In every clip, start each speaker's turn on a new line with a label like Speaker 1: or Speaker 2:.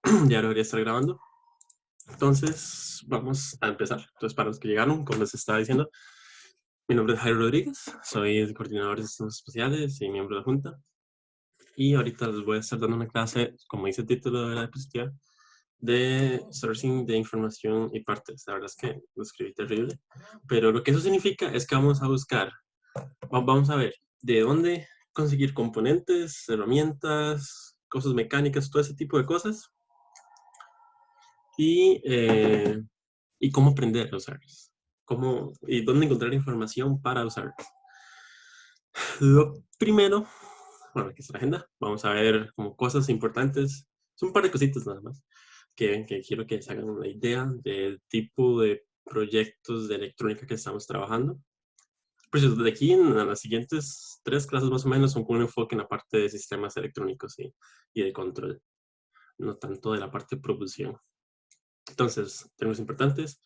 Speaker 1: Ya debería estar grabando. Entonces, vamos a empezar. Entonces, para los que llegaron, como les estaba diciendo, mi nombre es Jairo Rodríguez, soy el coordinador de sistemas especiales y miembro de la Junta. Y ahorita les voy a estar dando una clase, como dice el título de la diapositiva, de sourcing de información y partes. La verdad es que lo escribí terrible. Pero lo que eso significa es que vamos a buscar, vamos a ver de dónde conseguir componentes, herramientas, cosas mecánicas, todo ese tipo de cosas. Y cómo aprender a usarlos. Y dónde encontrar información para usarlos. Lo primero, bueno, aquí está la agenda. Vamos a ver como cosas importantes. Son un par de cositas nada más que quiero que se hagan una idea del tipo de proyectos de electrónica que estamos trabajando. Pues de aquí en las siguientes 3 clases más o menos son con un enfoque en la parte de sistemas electrónicos y de control, no tanto de la parte de producción. Entonces, temas importantes.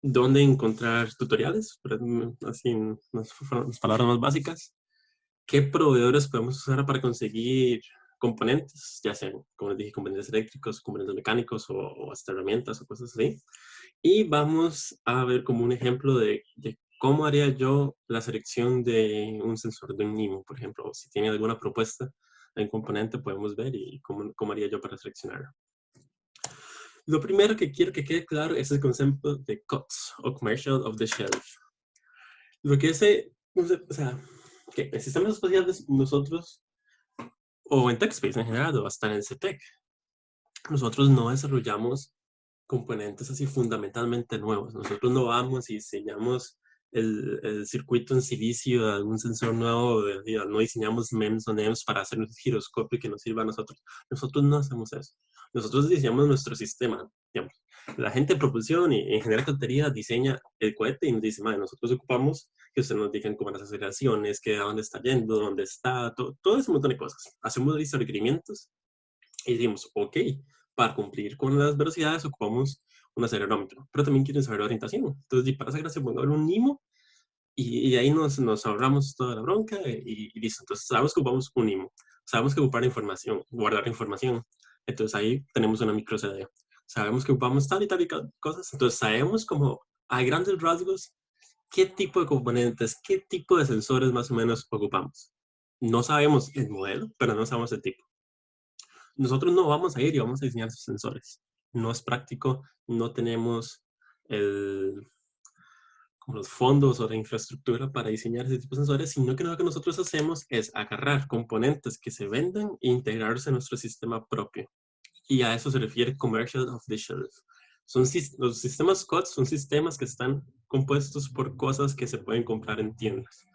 Speaker 1: ¿Dónde encontrar tutoriales? Así en las palabras más básicas. ¿Qué proveedores podemos usar para conseguir componentes? Ya sean, como les dije, componentes eléctricos, componentes mecánicos o hasta herramientas o cosas así. Y vamos a ver como un ejemplo de cómo haría yo la selección de un sensor de un NIMO, por ejemplo. Si tiene alguna propuesta de un componente, podemos ver y cómo haría yo para seleccionarlo. Lo primero que quiero que quede claro es el concepto de COTS, o Commercial Off the Shelf. Lo que o sea, que en sistemas espaciales nosotros, o en TechSpace en general, o hasta en el CTEC, nosotros no desarrollamos componentes así fundamentalmente nuevos. Nosotros no vamos y diseñamos el circuito en silicio de algún sensor nuevo, no diseñamos MEMS o NEMS para hacer un giroscopio que nos sirva a nosotros. Nosotros no hacemos eso. Nosotros diseñamos nuestro sistema, digamos. La gente de propulsión y en general cantería diseña el cohete y nos dice, nosotros ocupamos que ustedes nos digan cómo las aceleraciones, que a dónde está yendo, dónde está, todo ese montón de cosas. Hacemos listas de requerimientos y decimos, ok, para cumplir con las velocidades ocupamos un acelerómetro, pero también quieren saber orientación. Entonces, para esa gracia, pongo un NIMO y ahí nos ahorramos toda la bronca y listo. Entonces, sabemos que ocupamos un NIMO, sabemos que ocupar información, guardar información. Entonces, ahí tenemos una micro CD. Sabemos que ocupamos tal y tal y cosas. Entonces, sabemos como a grandes rasgos qué tipo de componentes, qué tipo de sensores más o menos ocupamos. No sabemos el modelo, pero no sabemos el tipo. Nosotros no vamos a ir y vamos a diseñar esos sensores. No es práctico, no tenemos como los fondos o la infraestructura para diseñar ese tipo de sensores, sino que lo que nosotros hacemos es agarrar componentes que se venden e integrarse en nuestro sistema propio. Y a eso se refiere Commercial Off the Shelf. Los sistemas COTS son sistemas que están compuestos por cosas que se pueden comprar en tiendas.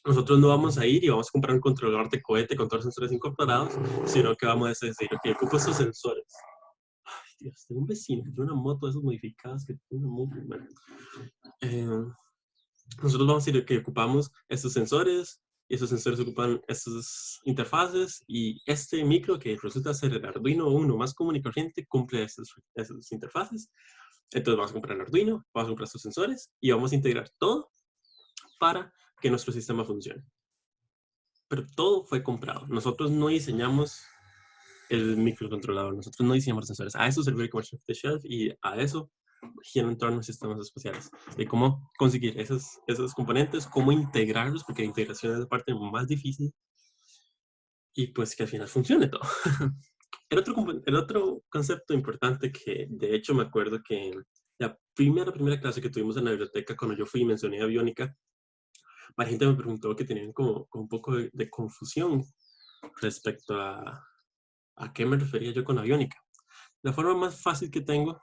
Speaker 1: Nosotros no vamos a ir y vamos a comprar un controlador de cohete con todos los sensores incorporados, sino que vamos a decir, ok, ocupo estos sensores. Ay, Dios, tengo un vecino que tiene una moto de esas modificadas que tiene una moto. Bueno, nosotros vamos a decir que ocupamos estos sensores, y esos sensores ocupan estas interfaces, y este micro, que resulta ser el Arduino Uno más común y corriente, cumple esas interfaces. Entonces vamos a comprar el Arduino, vamos a comprar estos sensores, y vamos a integrar todo para que nuestro sistema funcione. Pero todo fue comprado. Nosotros no diseñamos el microcontrolador, nosotros no diseñamos sensores. A eso sirve el Commercial Off the Shelf y a eso giran en torno a los sistemas espaciales. De cómo conseguir esos componentes, cómo integrarlos, porque la integración es la parte más difícil y pues que al final funcione todo. El otro concepto importante que de hecho me acuerdo que la primera clase que tuvimos en la biblioteca cuando yo fui y mencioné aviónica, la gente me preguntó que tenían como un poco de confusión respecto a qué me refería yo con aviónica. La forma más fácil que tengo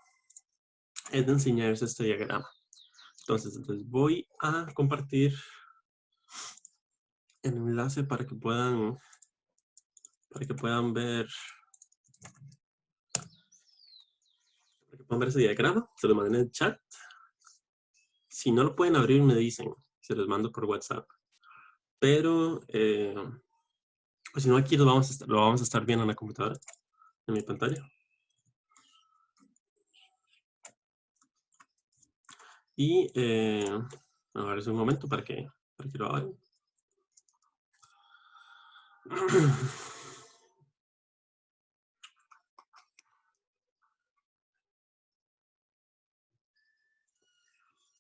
Speaker 1: es de enseñarles este diagrama. Entonces, les voy a compartir el enlace para que puedan ver ese diagrama. Se lo mandé en el chat. Si no lo pueden abrir, me dicen. Se los mando por WhatsApp. Pero, pues si no, aquí lo vamos a estar viendo en la computadora, en mi pantalla. Y, a ver, es un momento para que lo hagan.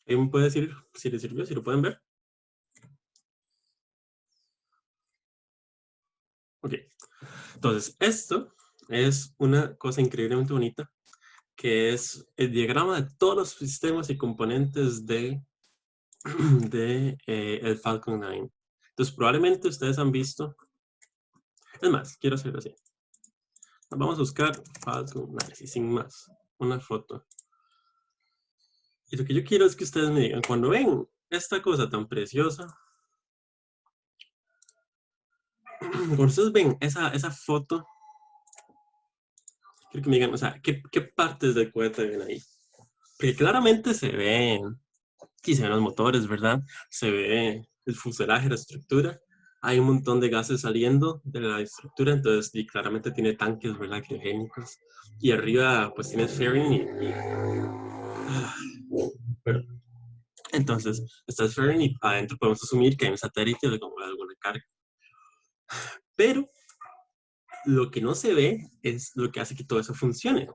Speaker 1: ¿Alguien me puede decir si les sirvió, si lo pueden ver? Ok. Entonces, esto es una cosa increíblemente bonita, que es el diagrama de todos los sistemas y componentes de, el Falcon 9. Entonces, probablemente ustedes han visto, es más, quiero hacerlo así. Vamos a buscar Falcon 9, así, sin más, una foto. Y lo que yo quiero es que ustedes me digan, cuando ven esta cosa tan preciosa, cuando ustedes ven esa foto, quiero que me digan, o sea, ¿qué partes del cohete ven ahí? Porque claramente se ven, y se ven los motores, ¿verdad? Se ve el fuselaje, la estructura. Hay un montón de gases saliendo de la estructura, entonces y claramente tiene tanques, ¿verdad? Criogénicos. Y arriba, pues tiene fairing perdón. Entonces, está el fairing y adentro podemos asumir que hay un satélite o alguna carga. Pero lo que no se ve es lo que hace que todo eso funcione.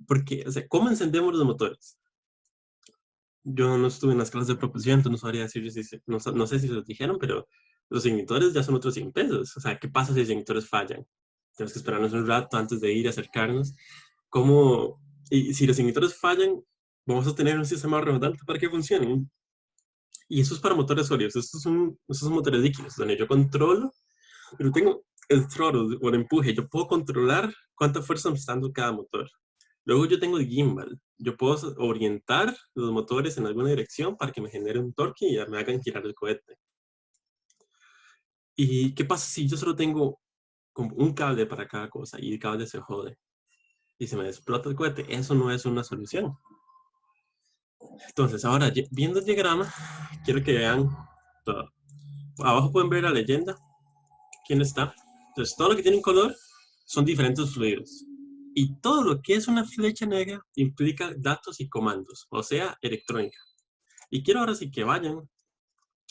Speaker 1: Porque, o sea, ¿cómo encendemos los motores? Yo no estuve en las clases de propulsión, entonces no sabría decir si no sé si se los dijeron, pero los inyectores ya son otros 100 pesos. O sea, ¿qué pasa si los inyectores fallan? Tenemos que esperarnos un rato antes de ir a acercarnos. ¿Cómo? Y si los inyectores fallan, vamos a tener un sistema redundante para que funcione. Y eso es para motores sólidos. Estos son motores líquidos, donde yo controlo, pero tengo el throttle o el empuje. Yo puedo controlar cuánta fuerza me está dando cada motor. Luego yo tengo el gimbal. Yo puedo orientar los motores en alguna dirección para que me genere un torque y me hagan girar el cohete. ¿Y qué pasa si yo solo tengo como un cable para cada cosa y el cable se jode y se me explota el cohete? Eso no es una solución. Entonces, ahora, viendo el diagrama, quiero que vean todo. Abajo pueden ver la leyenda, quién está. Entonces, todo lo que tiene un color son diferentes fluidos. Y todo lo que es una flecha negra implica datos y comandos, o sea, electrónica. Y quiero ahora sí que vayan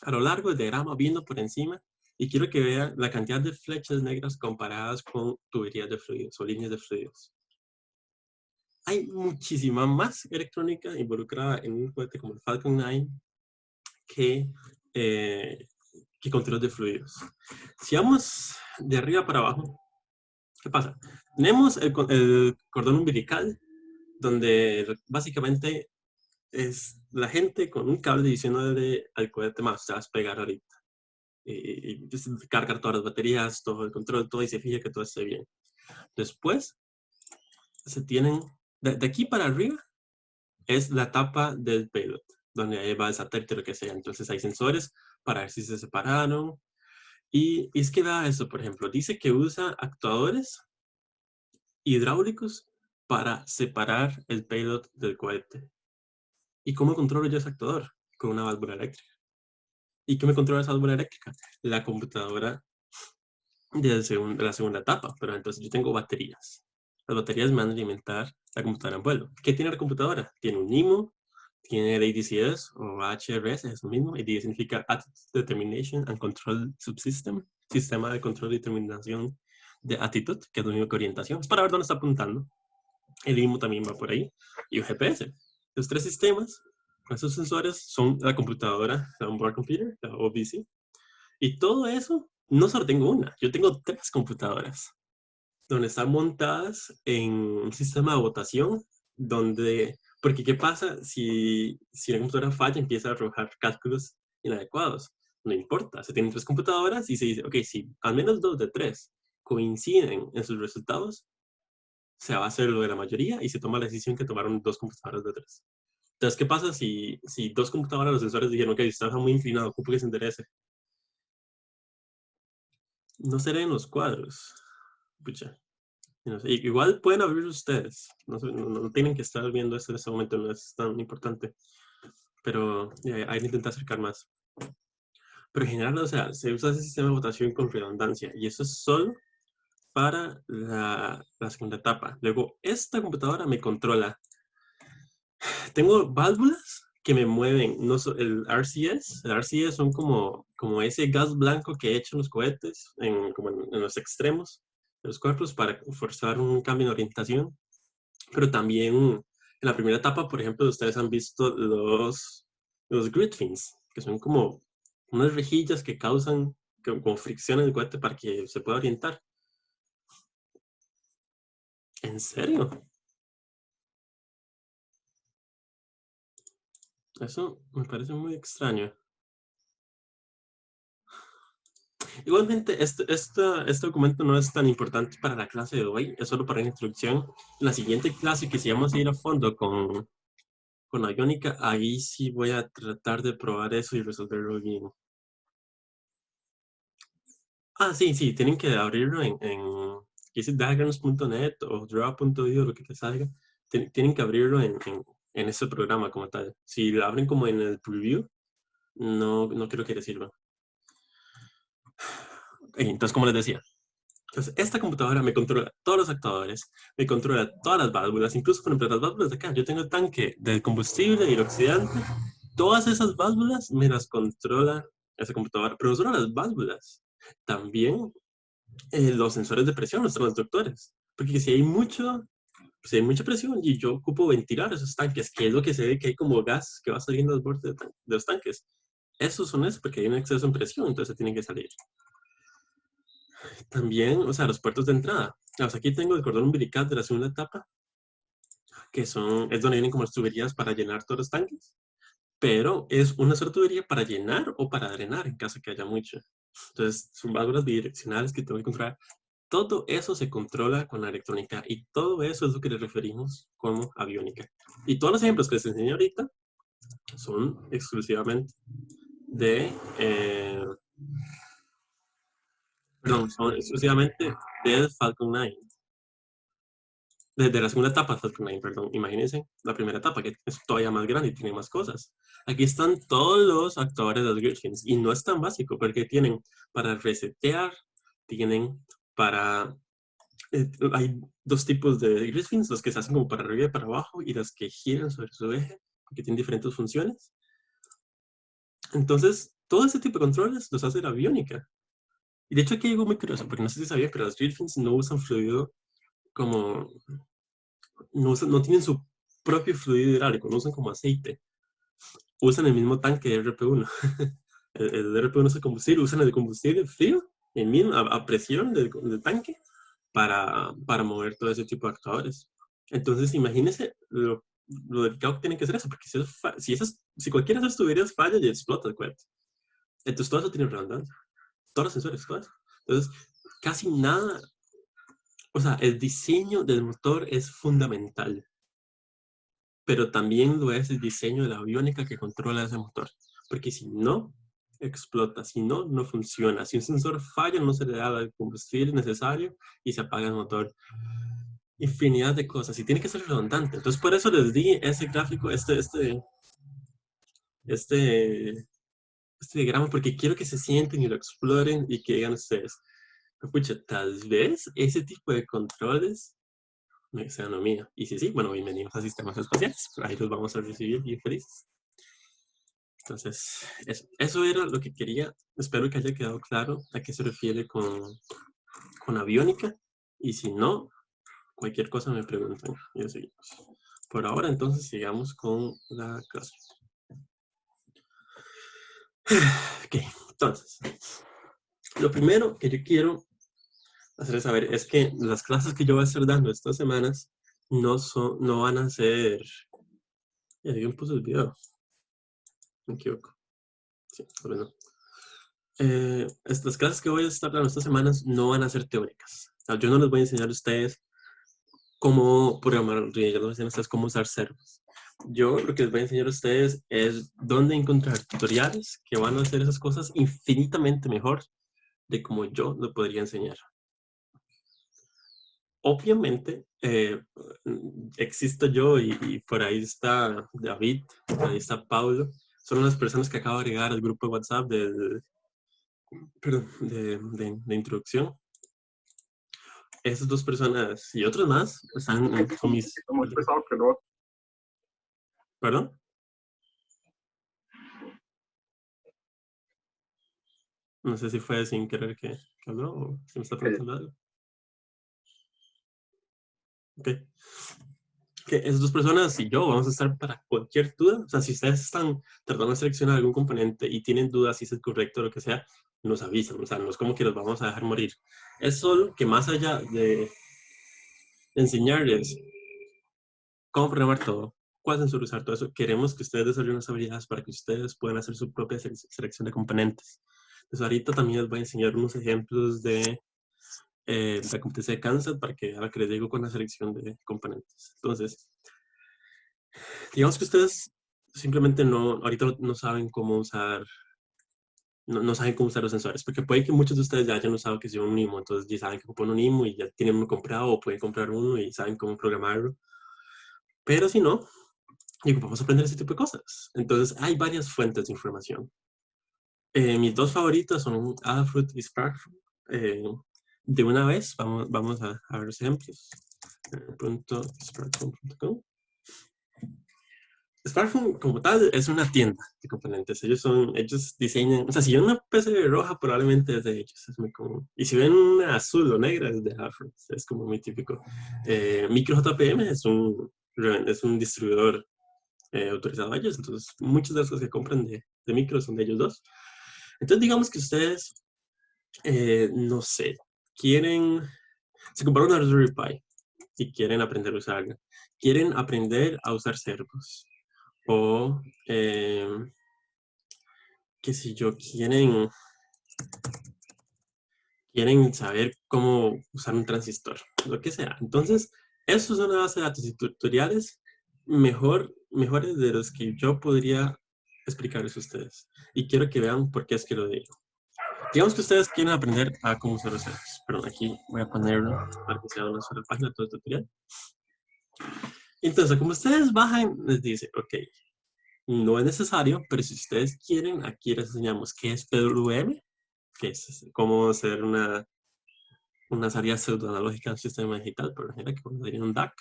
Speaker 1: a lo largo del diagrama viendo por encima y quiero que vean la cantidad de flechas negras comparadas con tuberías de fluidos o líneas de fluidos. Hay muchísima más electrónica involucrada en un cohete como el Falcon 9 que, eh, que control de fluidos. Si vamos de arriba para abajo, ¿qué pasa? Tenemos el cordón umbilical, donde básicamente es la gente con un cable diciéndole al cohete más, te vas a pegar ahorita. Y cargar todas las baterías, todo el control, todo y se fija que todo esté bien. Después se tienen, de aquí para arriba es la tapa del payload, donde ahí va el satélite o lo que sea. Entonces hay sensores para ver si se separaron. Y es que da eso, por ejemplo, dice que usa actuadores hidráulicos para separar el payload del cohete. ¿Y cómo controlo yo ese actuador? Con una válvula eléctrica. ¿Y qué me controla esa válvula eléctrica? La computadora de la segunda etapa, pero entonces yo tengo baterías. Las baterías me van a alimentar la computadora en vuelo. ¿Qué tiene la computadora? Tiene un IMU, tiene el ADCS o HRS, es lo mismo. ADCS significa Attitude Determination and Control Subsystem, sistema de control y determinación de actitud, que es lo mismo que orientación. Es para ver dónde está apuntando. El IMU también va por ahí. Y un GPS. Los tres sistemas, esos sensores, son la computadora, la onboard computer, la OBC. Y todo eso, no solo tengo una, yo tengo tres computadoras, donde están montadas en un sistema de votación, donde, porque ¿qué pasa si la computadora falla, empieza a arrojar cálculos inadecuados? No importa, se tienen tres computadoras y se dice, ok, si al menos dos de tres coinciden en sus resultados, se va a hacer lo de la mayoría y se toma la decisión que tomaron dos computadoras de tres. Entonces, ¿qué pasa si dos computadoras, los sensores dijeron, ok, está muy inclinado, ocupo que se enderece? No será en los cuadros. Pucha. No sé, igual pueden abrir ustedes. No tienen que estar viendo esto en este momento, no es tan importante. Pero hay que intentar acercar más. Pero en general, o sea, se usa ese sistema de votación con redundancia. Y eso es solo para la segunda etapa. Luego, esta computadora me controla. Tengo válvulas que me mueven. No el RCS. El RCS son como ese gas blanco que echan los cohetes como en los extremos de los cuerpos para forzar un cambio de orientación. Pero también en la primera etapa, por ejemplo, ustedes han visto los grid fins, que son como unas rejillas que causan como fricción en el cohete para que se pueda orientar. ¿En serio? Eso me parece muy extraño. Igualmente, este documento no es tan importante para la clase de hoy, es solo para una introducción. La siguiente clase que si vamos a ir a fondo con aviónica, ahí sí voy a tratar de probar eso y resolverlo bien. Ah, sí, sí, tienen que abrirlo en easydiagrams.net o draw.io, lo que te salga. Tienen que abrirlo en ese programa como tal. Si lo abren como en el preview, no creo que les sirva. Entonces, como les decía, entonces, esta computadora me controla todos los actuadores, me controla todas las válvulas, incluso por ejemplo las válvulas de acá. Yo tengo el tanque del combustible y el oxidante. Todas esas válvulas me las controla esa computadora, pero no solo las válvulas, también los sensores de presión, los transductores. Porque si hay mucha presión y yo ocupo ventilar esos tanques, que es lo que se ve que hay como gas que va saliendo del borde de los tanques. Esos son eso, porque hay un exceso en presión, entonces se tienen que salir. También, o sea, los puertos de entrada. O sea, aquí tengo el cordón umbilical de la segunda etapa, es donde vienen como las tuberías para llenar todos los tanques, pero es una sola tubería para llenar o para drenar en caso que haya mucho. Entonces, son válvulas bidireccionales que tengo que controlar. Todo eso se controla con la electrónica y todo eso es lo que le referimos como aviónica. Y todos los ejemplos que les enseñé ahorita son exclusivamente de, son exclusivamente del Falcon 9. Desde la segunda etapa, Falcon 9, perdón. Imagínense la primera etapa, que es todavía más grande y tiene más cosas. Aquí están todos los actores de los Griffins y no es tan básico porque tienen para resetear, tienen para... hay dos tipos de Griffins, los que se hacen como para arriba y para abajo y los que giran sobre su eje, que tienen diferentes funciones. Entonces, todo ese tipo de controles los hace la aviónica. Y de hecho aquí hay algo muy curioso, porque no sé si sabía, pero los Griffins no usan fluido como no tienen su propio fluido hidráulico, no usan como aceite. Usan el mismo tanque de RP1. el RP1 es el combustible, usan el combustible frío, el mismo, a presión del tanque, para mover todo ese tipo de actuadores. Entonces, imagínense lo delicado que tiene que ser eso, porque si cualquiera de esas tuberías falla y explota el cohete. Entonces, todo eso tiene redundancia. Todos los sensores, todo eso. Entonces, casi nada, o sea, el diseño del motor es fundamental, pero también lo es el diseño de la aviónica que controla ese motor. Porque si no, explota. Si no, no funciona. Si un sensor falla, no se le da el combustible necesario y se apaga el motor. Infinidad de cosas. Y tiene que ser redundante. Entonces, por eso les di ese gráfico, este, este diagrama, porque quiero que se sienten y lo exploren y que digan ustedes, pucha, tal vez ese tipo de controles me sean lo mío. Y si sí, bueno, bienvenidos a sistemas espaciales. Ahí los vamos a recibir bien felices. Entonces, eso era lo que quería. Espero que haya quedado claro a qué se refiere con aviónica. Y si no, cualquier cosa me preguntan y seguimos. Por ahora, entonces, sigamos con la clase. Ok, entonces, lo primero que yo quiero hacerles saber es que las clases que yo voy a estar dando estas semanas no van a ser... ¿Alguien puso el video? Me equivoco. Sí, pero no. Estas clases que voy a estar dando estas semanas no van a ser teóricas. O sea, yo no les voy a enseñar a ustedes cómo programar, yo les voy a enseñar a ustedes cómo usar servos. Yo lo que les voy a enseñar a ustedes es dónde encontrar tutoriales que van a hacer esas cosas infinitamente mejor de como yo lo podría enseñar. Obviamente, existo yo y por ahí está David, por ahí está Pablo. Son las personas que acabo de agregar al grupo de WhatsApp de introducción. Esas dos personas y otros más son mis... ¿Perdón? No sé si fue sin querer que habló o si me está preguntando algo. Ok. Ok, que esas dos personas y yo vamos a estar para cualquier duda. O sea, si ustedes están tratando de seleccionar algún componente y tienen dudas si es el correcto o lo que sea, nos avisan. O sea, no es como que los vamos a dejar morir. Es solo que más allá de enseñarles cómo programar todo, cuál sensor usar, todo eso, queremos que ustedes desarrollen las habilidades para que ustedes puedan hacer su propia selección de componentes. Entonces, ahorita también les voy a enseñar unos ejemplos de la competencia de Kansas para que vean lo que les digo con la selección de componentes. Entonces, digamos que ustedes simplemente ahorita no saben cómo usar, no saben cómo usar los sensores, porque puede que muchos de ustedes ya hayan usado que sea un IMO, entonces ya saben que ocupan un IMO y ya tienen uno comprado o pueden comprar uno y saben cómo programarlo. Pero si no, vamos a aprender ese tipo de cosas. Entonces, hay varias fuentes de información. Mis dos favoritas son Adafruit y Sparkfruit. De una vez, vamos a ver los ejemplos. .sparkfruit.com. Sparkfruit, como tal, es una tienda de componentes. Ellos diseñan, o sea, si ven una PC roja, probablemente es de ellos, es muy común. Y si ven una azul o negra, es de Adafruit, es como muy típico. Micro JPM es un distribuidor autorizado a ellos, entonces muchas de las cosas que compran de micro son de ellos dos. Entonces digamos que ustedes, no sé, se compraron una Raspberry Pi y quieren aprender a usarla. Quieren aprender a usar servos. O, qué sé yo, quieren saber cómo usar un transistor, lo que sea. Entonces, eso es una base de datos y tutoriales mejores de los que yo podría explicarles a ustedes. Y quiero que vean por qué es que lo digo. Digamos que ustedes quieren aprender a cómo usar los servos. Perdón, aquí voy a ponerlo para que sea una sola página todo el tutorial. Entonces, como ustedes bajan, les dice, ok, no es necesario, pero si ustedes quieren, aquí les enseñamos qué es PWM, que es cómo hacer una salida pseudoanalógica en un sistema digital, por ejemplo, que sería un DAC,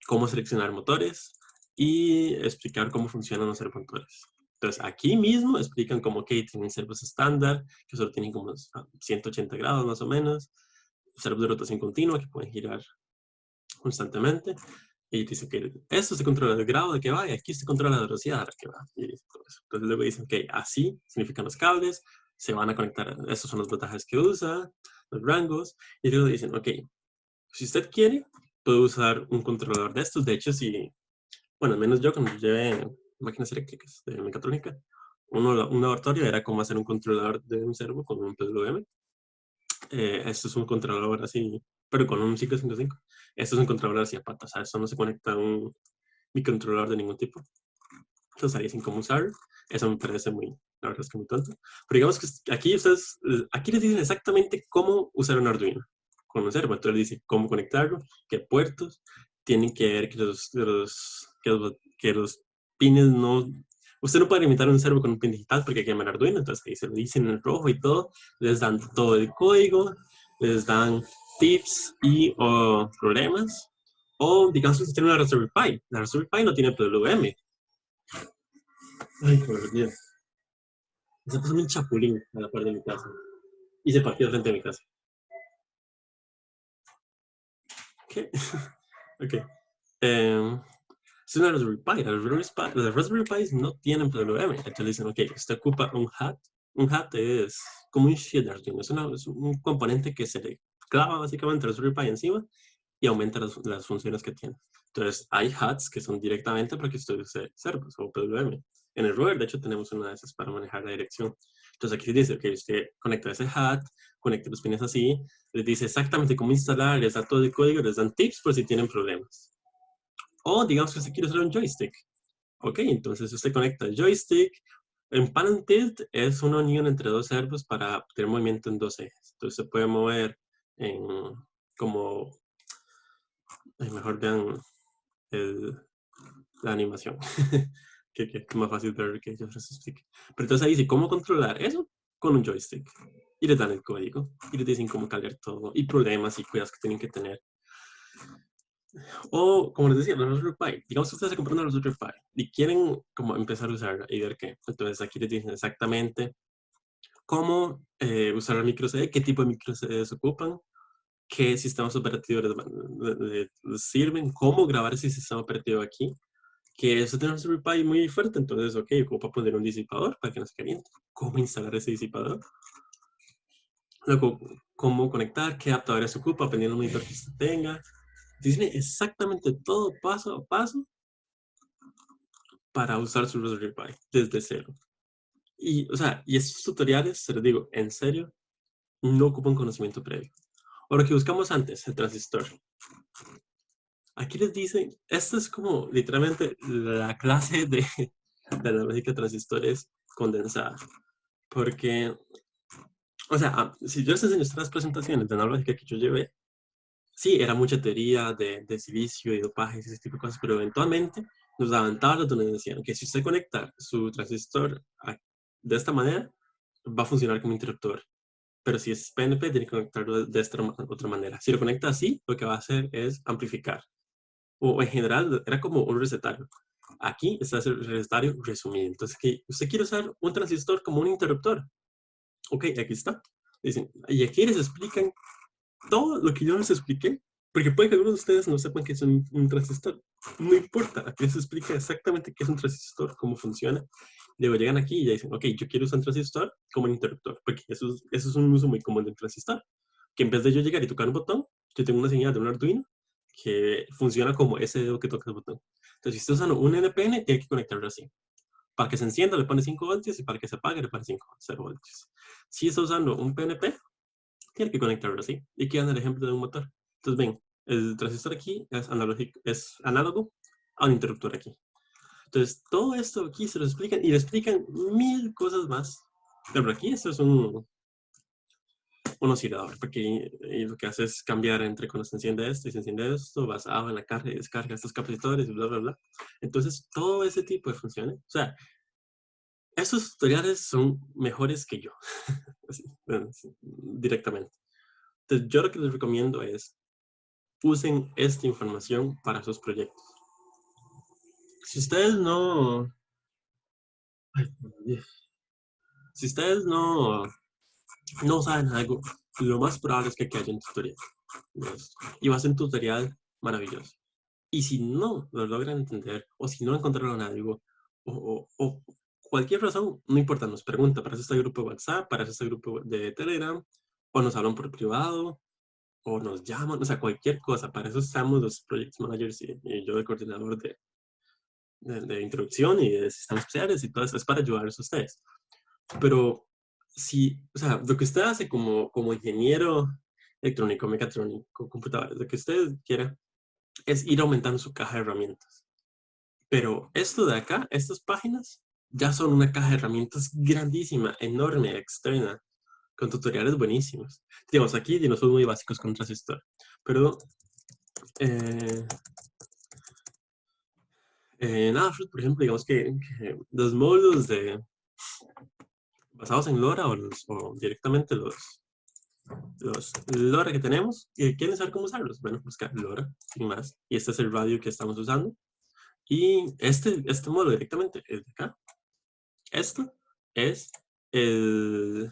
Speaker 1: cómo seleccionar motores y explicar cómo funcionan los servomotores. Entonces, aquí mismo explican cómo que tienen servos estándar, que solo tienen como 180 grados más o menos, servos de rotación continua que pueden girar constantemente. Y dice que esto se controla el grado de que va y aquí se controla la velocidad a la que va. Y todo eso. Entonces luego dicen que así significan los cables, se van a conectar, estos son los voltajes que usa, los rangos, y luego dicen, ok, si usted quiere, puede usar un controlador de estos. De hecho, bueno, al menos yo cuando llevé máquinas eléctricas de mecatrónica, un laboratorio era cómo hacer un controlador de un servo con un PWM. Esto es un controlador así, pero con un 555. Esto es un controlador así a patas, ¿sabes? Eso no se conecta a un microcontrolador de ningún tipo. Entonces ahí sin cómo usarlo. Eso me parece la verdad es que muy tonto. Pero digamos que aquí les dicen exactamente cómo usar un Arduino con un servo. Entonces les dice cómo conectarlo, qué puertos, tienen que ver que los pines no... Usted no puede limitar un servo con un pin digital porque quema el Arduino, entonces ahí se lo dicen en rojo y todo. Les dan todo el código, les dan tips o problemas. O digamos que usted tiene una Raspberry Pi. La Raspberry Pi no tiene PWM. Ay, por Dios. Se puso un chapulín a la puerta de mi casa. Y se partió frente a mi casa. ¿Qué? Ok. Es una Raspberry Pi. Las Raspberry Pis no tienen PWM. Entonces dicen, ok, usted ocupa un hat. Un hat es como un shader. Es un componente que se le clava básicamente a la Raspberry Pi encima y aumenta las funciones que tiene. Entonces, hay hats que son directamente para que usted use servos o PWM. En el rover, de hecho, tenemos una de esas para manejar la dirección. Entonces, aquí dice que usted conecta ese hat, conecta los pines así, les dice exactamente cómo instalar, les da todo el código, les dan tips por si tienen problemas. O digamos que usted quiere usar un joystick. Ok, entonces usted conecta el joystick. En pan and tilt es una unión entre dos servos para tener movimiento en dos ejes. Entonces se puede mover en como mejor vean la animación, que es más fácil ver que yo les explique. Pero entonces ahí dice cómo controlar eso con un joystick. Y les dan el código. Y les dicen cómo cambiar todo. Y problemas y cuidados que tienen que tener. O, como les decía, la Raspberry Pi. Digamos que ustedes se compran una Raspberry Pi y quieren como empezar a usarla y ver qué. Entonces aquí les dicen exactamente cómo usar el micro CD, qué tipo de micro CD se ocupan, qué sistemas operativos les sirven, cómo grabar ese sistema operativo aquí, que eso tiene un Raspberry Pi muy fuerte, entonces, ok, ocupa poner un disipador para que no se caliente, cómo instalar ese disipador, luego, cómo conectar, qué adaptadores se ocupa, dependiendo del monitor que usted tenga. Tiene exactamente todo paso a paso para usar su Raspberry Pi desde cero. Y, o sea, y estos tutoriales, se los digo, en serio, no ocupan conocimiento previo. O lo que buscamos antes, el transistor. Aquí les dicen, esto es como literalmente la clase de la lógica de transistores condensada. Porque, o sea, si yo les enseño estas presentaciones de analógica que yo llevé, sí, era mucha teoría de silicio y dopajes y ese tipo de cosas, pero eventualmente nos daban tablas donde decían que si usted conecta su transistor de esta manera, va a funcionar como interruptor. Pero si es PNP, tiene que conectarlo de esta otra manera. Si lo conecta así, lo que va a hacer es amplificar. O en general, era como un recetario. Aquí está el recetario resumido. Entonces, que usted quiere usar un transistor como un interruptor. Ok, aquí está. Dicen, y aquí les explican todo lo que yo les expliqué, porque puede que algunos de ustedes no sepan qué es un transistor. No importa, aquí les explica exactamente qué es un transistor, cómo funciona. Luego llegan aquí y ya dicen, ok, yo quiero usar un transistor como un interruptor, porque eso es un uso muy común del transistor. Que en vez de yo llegar y tocar un botón, yo tengo una señal de un Arduino que funciona como ese dedo que toca el botón. Entonces, si está usando un NPN, tiene que conectarlo así. Para que se encienda le pone 5 voltios y para que se apague le pone 0 voltios. Si está usando un PNP, tiene que conectarlo así. Y queda en el ejemplo de un motor. Entonces, ven, el transistor aquí es análogo a un interruptor aquí. Entonces, todo esto aquí se lo explican y le explican mil cosas más. Pero aquí esto es un oscilador, porque lo que hace es cambiar entre cuando se enciende esto y se enciende esto, basado en la carga y descarga de estos capacitores y bla, bla, bla. Entonces, todo ese tipo de funciones, o sea, estos tutoriales son mejores que yo, así, directamente. Entonces, yo lo que les recomiendo es usen esta información para sus proyectos. Si ustedes no... Si ustedes no saben algo, lo más probable es que aquí haya un tutorial de esto. Y va a ser un tutorial maravilloso. Y si no lo logran entender, o si no encontraron algo, o cualquier razón, no importa, nos pregunta. Para eso está el grupo de WhatsApp, para eso está el grupo de Telegram, o nos hablan por privado, o nos llaman, o sea, cualquier cosa. Para eso estamos los Project Managers y yo, el coordinador de introducción y de sistemas especiales y todo eso. Es para ayudarles a ustedes. Pero si, o sea, lo que usted hace como ingeniero electrónico, mecatrónico, computadores, lo que usted quiera, es ir aumentando su caja de herramientas. Pero esto de acá, estas páginas, ya son una caja de herramientas grandísima, enorme, externa, con tutoriales buenísimos. Digamos, aquí no son muy básicos con transistor, pero eh, nada, por ejemplo, digamos que los módulos basados en LoRa o directamente los LoRa que tenemos y quieren saber cómo usarlos. Bueno, buscar LoRa, sin más. Y este es el radio que estamos usando. Y este módulo directamente es de acá. Esto es el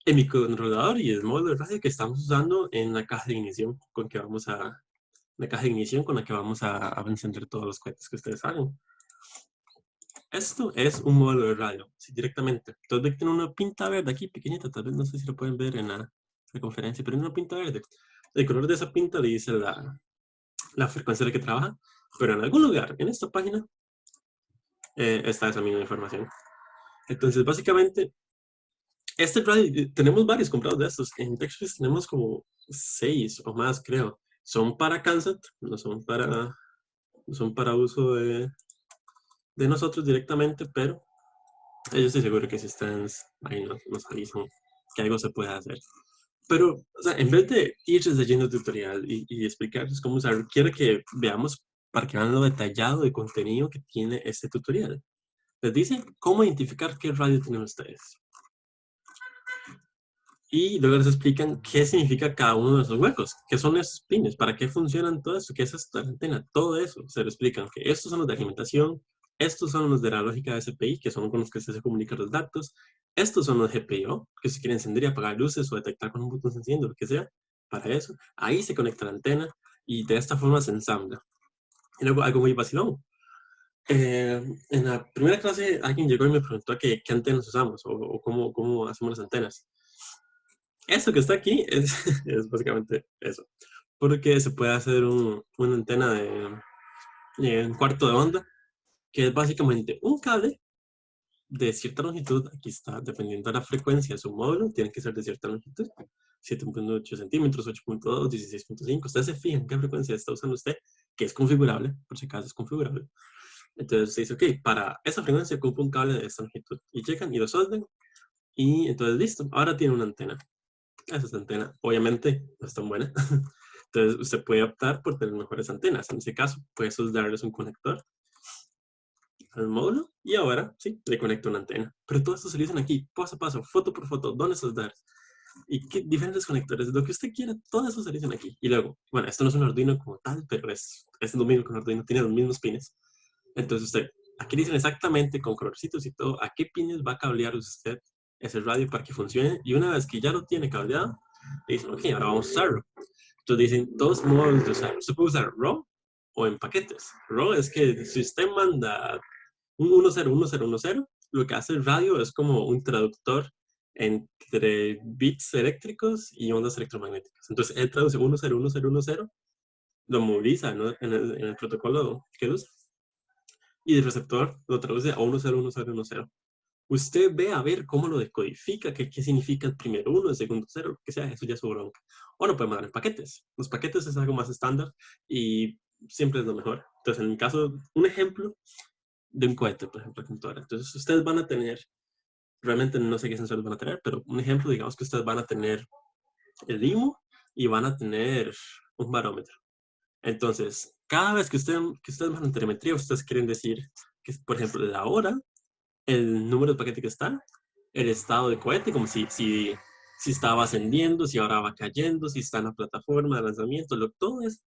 Speaker 1: microcontrolador y el módulo de radio que estamos usando en la caja de ignición la caja de ignición con la que vamos a encender todos los cohetes que ustedes hagan. Esto es un módulo de radio, sí, directamente. Entonces ve que tiene una pinta verde aquí, pequeñita, tal vez no sé si lo pueden ver en la conferencia, pero tiene una pinta verde. El color de esa pinta le dice la frecuencia de la que trabaja, pero en algún lugar, en esta página, está esa misma información. Entonces, básicamente, este radio, tenemos varios comprados de estos. En TechSwiss tenemos como 6 o más, creo. Son para Kansas, no son para uso de nosotros directamente, pero yo estoy seguro que si están ahí nos avisan que algo se puede hacer. Pero, o sea, en vez de ir desde lleno de tutorial y explicarles cómo usarlo, quiero que veamos para que vean lo detallado de contenido que tiene este tutorial. Les dice cómo identificar qué radio tienen ustedes. Y luego les explican qué significa cada uno de esos huecos, qué son esos pines, para qué funcionan todo eso, qué es esta antena, todo eso. Se lo explican que estos son los de alimentación, estos son los de la lógica de SPI, que son con los que se comunican los datos, estos son los GPIO, que se quieren encender y apagar luces o detectar con un botón se enciende, lo que sea, para eso. Ahí se conecta la antena y de esta forma se ensambla. Y luego algo muy vacilón. En la primera clase alguien llegó y me preguntó qué antenas usamos o cómo hacemos las antenas. Eso que está aquí es, es básicamente eso. Porque se puede hacer una antena de un cuarto de onda, que es básicamente un cable de cierta longitud. Aquí está, dependiendo de la frecuencia de su módulo, tiene que ser de cierta longitud. 7.8 centímetros, 8.2, 16.5. Ustedes se fijan qué frecuencia está usando usted, que es configurable, por si acaso es configurable. Entonces se dice, ok, para esa frecuencia ocupa un cable de esta longitud. Y llegan y lo soldan. Y entonces listo, ahora tiene una antena. Esa antena, obviamente, no es tan buena. Entonces usted puede optar por tener mejores antenas. En ese caso, puede soldarles un conector al módulo y ahora sí, le conecto una antena. Pero todo esto se lo dicen aquí, paso a paso, foto por foto, dónde soldar y qué diferentes conectores, lo que usted quiera, todo eso se lo dicen aquí. Y luego, bueno, esto no es un Arduino como tal, pero es lo mismo que un Arduino, tiene los mismos pines. Entonces usted, aquí dicen exactamente con colorcitos y todo, a qué pines va a cablear usted ese radio para que funcione. Y una vez que ya lo tiene cableado, le dicen, ok, ahora vamos a usarlo. Entonces dicen dos modos de usarlo. Se puede usar RAW o en paquetes. RAW es que si usted manda un 101010, lo que hace el radio es como un traductor entre bits eléctricos y ondas electromagnéticas. Entonces él traduce 101010, lo moviliza, ¿no?, en el protocolo que usa, y el receptor lo traduce a 101010. Usted ve a ver cómo lo decodifica, qué significa el primer uno, el segundo cero, lo que sea, eso ya es su bronca. O no puede mandar en paquetes. Los paquetes es algo más estándar y siempre es lo mejor. Entonces, en mi caso, un ejemplo de un cohete, por ejemplo, computadora. Entonces, ustedes van a tener, realmente no sé qué sensores van a tener, pero un ejemplo, digamos que ustedes van a tener el IMU y van a tener un barómetro. Entonces, cada vez que ustedes van a telemetría, ustedes quieren decir que, por ejemplo, la hora, el número de paquete que está, el estado de cohete, como si estaba ascendiendo, si ahora va cayendo, si está en la plataforma de lanzamiento, todo eso.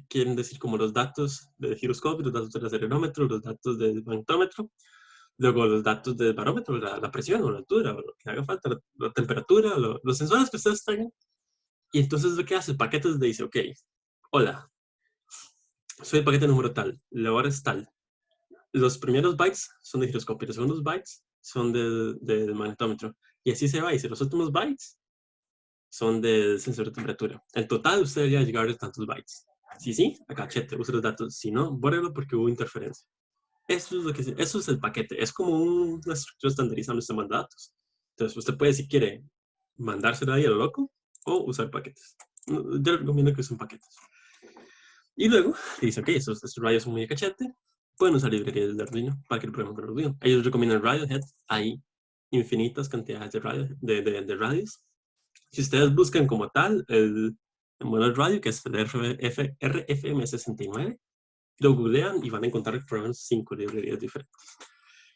Speaker 1: Quieren decir como los datos del giroscopio, los datos del acelerómetro, los datos del magnetómetro, luego los datos del barómetro, la presión o la altura, o lo que haga falta, la temperatura, los sensores que ustedes tengan. Y entonces lo que hace el paquete es le dice, ok, hola, soy el paquete número tal, la hora es tal. Los primeros bytes son de giroscopio, los segundos bytes son del magnetómetro. Y así se va, y si los últimos bytes son del sensor de temperatura. En total, usted debería llegar a tantos bytes. Si sí, acá chete, use los datos. Si no, bórrelo porque hubo interferencia. Eso es el paquete. Es como una estructura estandarizada donde usted manda datos. Entonces, usted puede, si quiere, mandárselo ahí a lo loco o usar paquetes. Yo le recomiendo que usen paquetes. Y luego, dice, ok, estos radios son muy de cachete, pueden usar librerías de Arduino para que lo prueben con Arduino. Ellos recomiendan Radiohead, hay infinitas cantidades de radios. Si ustedes buscan como tal el modelo de radio, que es el RFM69, lo googlean y van a encontrar por lo menos 5 librerías diferentes.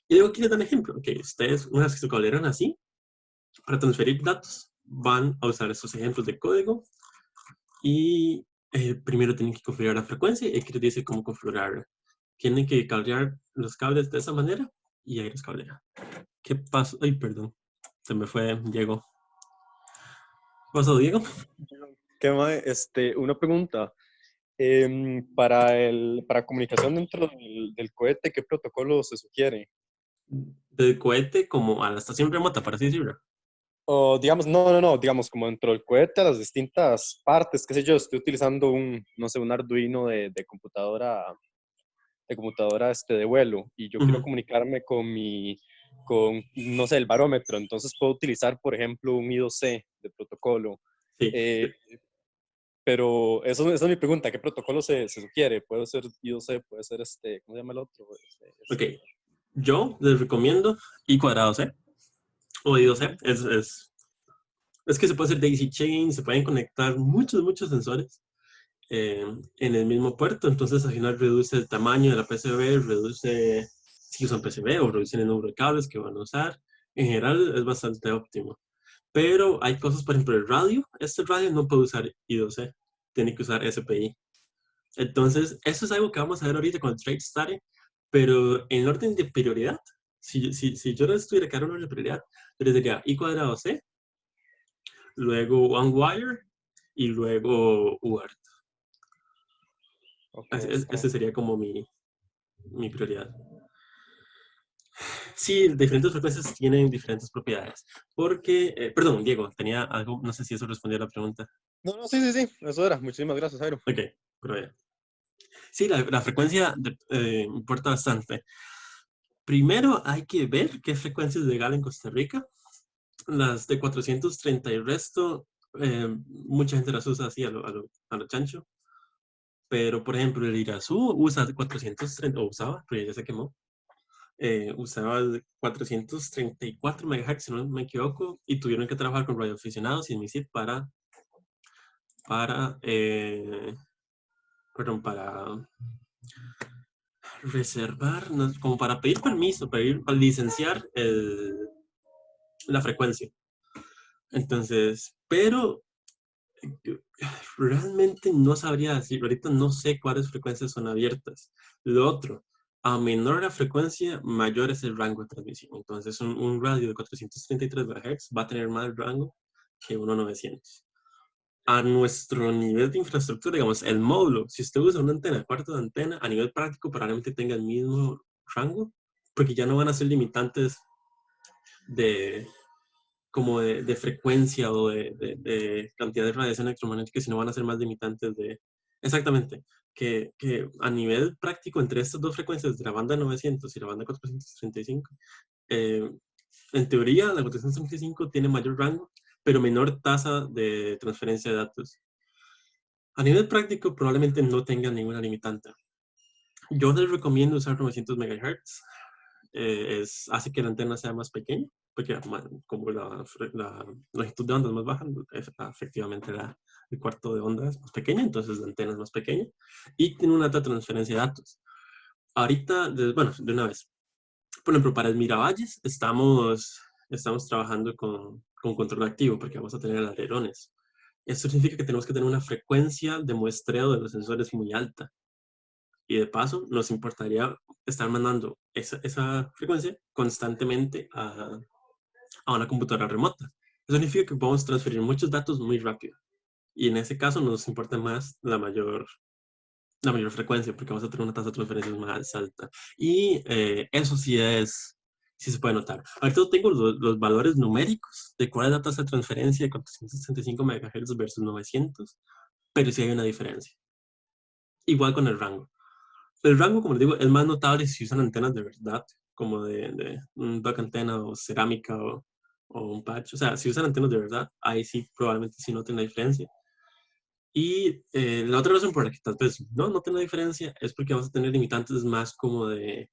Speaker 1: Y luego aquí les dan ejemplo, ok, ustedes, una vez que se cablearon así, para transferir datos, van a usar estos ejemplos de código y primero tienen que configurar la frecuencia y aquí les dice cómo configurarla. Tienen que cablear los cables de esa manera y ahí los cablea. ¿Qué pasó? Ay, perdón. Se me fue Diego. ¿Qué pasó, Diego?
Speaker 2: ¿Qué más? Una pregunta. Para comunicación dentro del cohete, ¿qué protocolo se sugiere?
Speaker 1: Del cohete como a la estación remota, para así decirlo.
Speaker 2: O digamos, no, digamos como dentro del cohete, las distintas partes, qué sé yo, estoy utilizando no sé, un Arduino de computadora, de vuelo, y yo quiero comunicarme no sé, el barómetro, entonces puedo utilizar, por ejemplo, un I2C de protocolo.
Speaker 1: Sí.
Speaker 2: Eh, pero esa es mi pregunta, ¿qué protocolo se sugiere? Puede ser I2C, puede ser ¿cómo se llama el otro?
Speaker 1: Ok. Yo les recomiendo I cuadrado C o I2C.
Speaker 2: Ujú.
Speaker 1: Es que se puede hacer daisy chain, se pueden conectar muchos sensores en el mismo puerto, entonces al final reduce el tamaño de la PCB, reduce si usan PCB o reducen el número de cables que van a usar. En general es bastante óptimo. Pero hay cosas, por ejemplo, el radio. Este radio no puede usar I2C, tiene que usar SPI. Entonces, eso es algo que vamos a ver ahorita con el Trade Study, pero en orden de prioridad, si yo les tuviera que dar un orden de prioridad, yo les diría I cuadrado C, luego OneWire y luego UART.
Speaker 2: Ok,
Speaker 1: Ese sería como mi prioridad. Sí, diferentes frecuencias tienen diferentes propiedades. Porque, perdón, Diego, tenía algo, no sé si eso respondía a la pregunta.
Speaker 2: No, no, sí, sí, sí, eso era. Muchísimas gracias, Jairo.
Speaker 1: Ok, pero ya. Sí, la frecuencia importa bastante. Primero hay que ver qué frecuencia es legal en Costa Rica. Las de 430 y el resto, mucha gente las usa así a lo chancho. Pero, por ejemplo, el Irazú usa 430, o usaba, pero ya se quemó. Usaba 434 MHz, si no me equivoco, y tuvieron que trabajar con radioaficionados y MISIP para, perdón, para reservar, no, como para pedir permiso, para licenciar la frecuencia. Entonces, pero realmente no sabría decir, ahorita no sé cuáles frecuencias son abiertas. Lo otro, a menor la frecuencia, mayor es el rango de transmisión. Entonces, un radio de 433 MHz va a tener más rango que uno 900. A nuestro nivel de infraestructura, digamos, el módulo, si usted usa una antena, cuarto de antena, a nivel práctico probablemente tenga el mismo rango, porque ya no van a ser limitantes de, como de frecuencia o de cantidad de radiación electromagnética, sino van a ser más limitantes de... Exactamente, que a nivel práctico entre estas dos frecuencias, de la banda 900 y la banda 435, eh, en teoría la 435 tiene mayor rango, pero menor tasa de transferencia de datos. A nivel práctico probablemente no tenga ninguna limitante. Yo les recomiendo usar 900 MHz. Hace que la antena sea más pequeña, porque como la longitud de onda es más baja, efectivamente el cuarto de onda es más pequeña, entonces la antena es más pequeña y tiene una alta transferencia de datos. Ahorita, bueno, de una vez, por ejemplo, para el Miravalles estamos trabajando con control activo porque vamos a tener alerones. Esto significa que tenemos que tener una frecuencia de muestreo de los sensores muy alta. Y de paso, nos importaría estar mandando esa frecuencia constantemente a una computadora remota. Eso significa que podemos transferir muchos datos muy rápido. Y en ese caso nos importa más la mayor frecuencia, porque vamos a tener una tasa de transferencias más alta. Y eso sí se puede notar. Ahorita tengo los valores numéricos de cuál es la tasa de transferencia de 465 MHz versus 900, pero sí hay una diferencia. Igual con el rango. El rango, como les digo, es más notable si usan antenas de verdad, como de un duck antena o cerámica o un patch. O sea, si usan antenas de verdad, ahí sí probablemente sí noten la diferencia. Y la otra razón por la que tal vez no noten la diferencia es porque vamos a tener limitantes más como de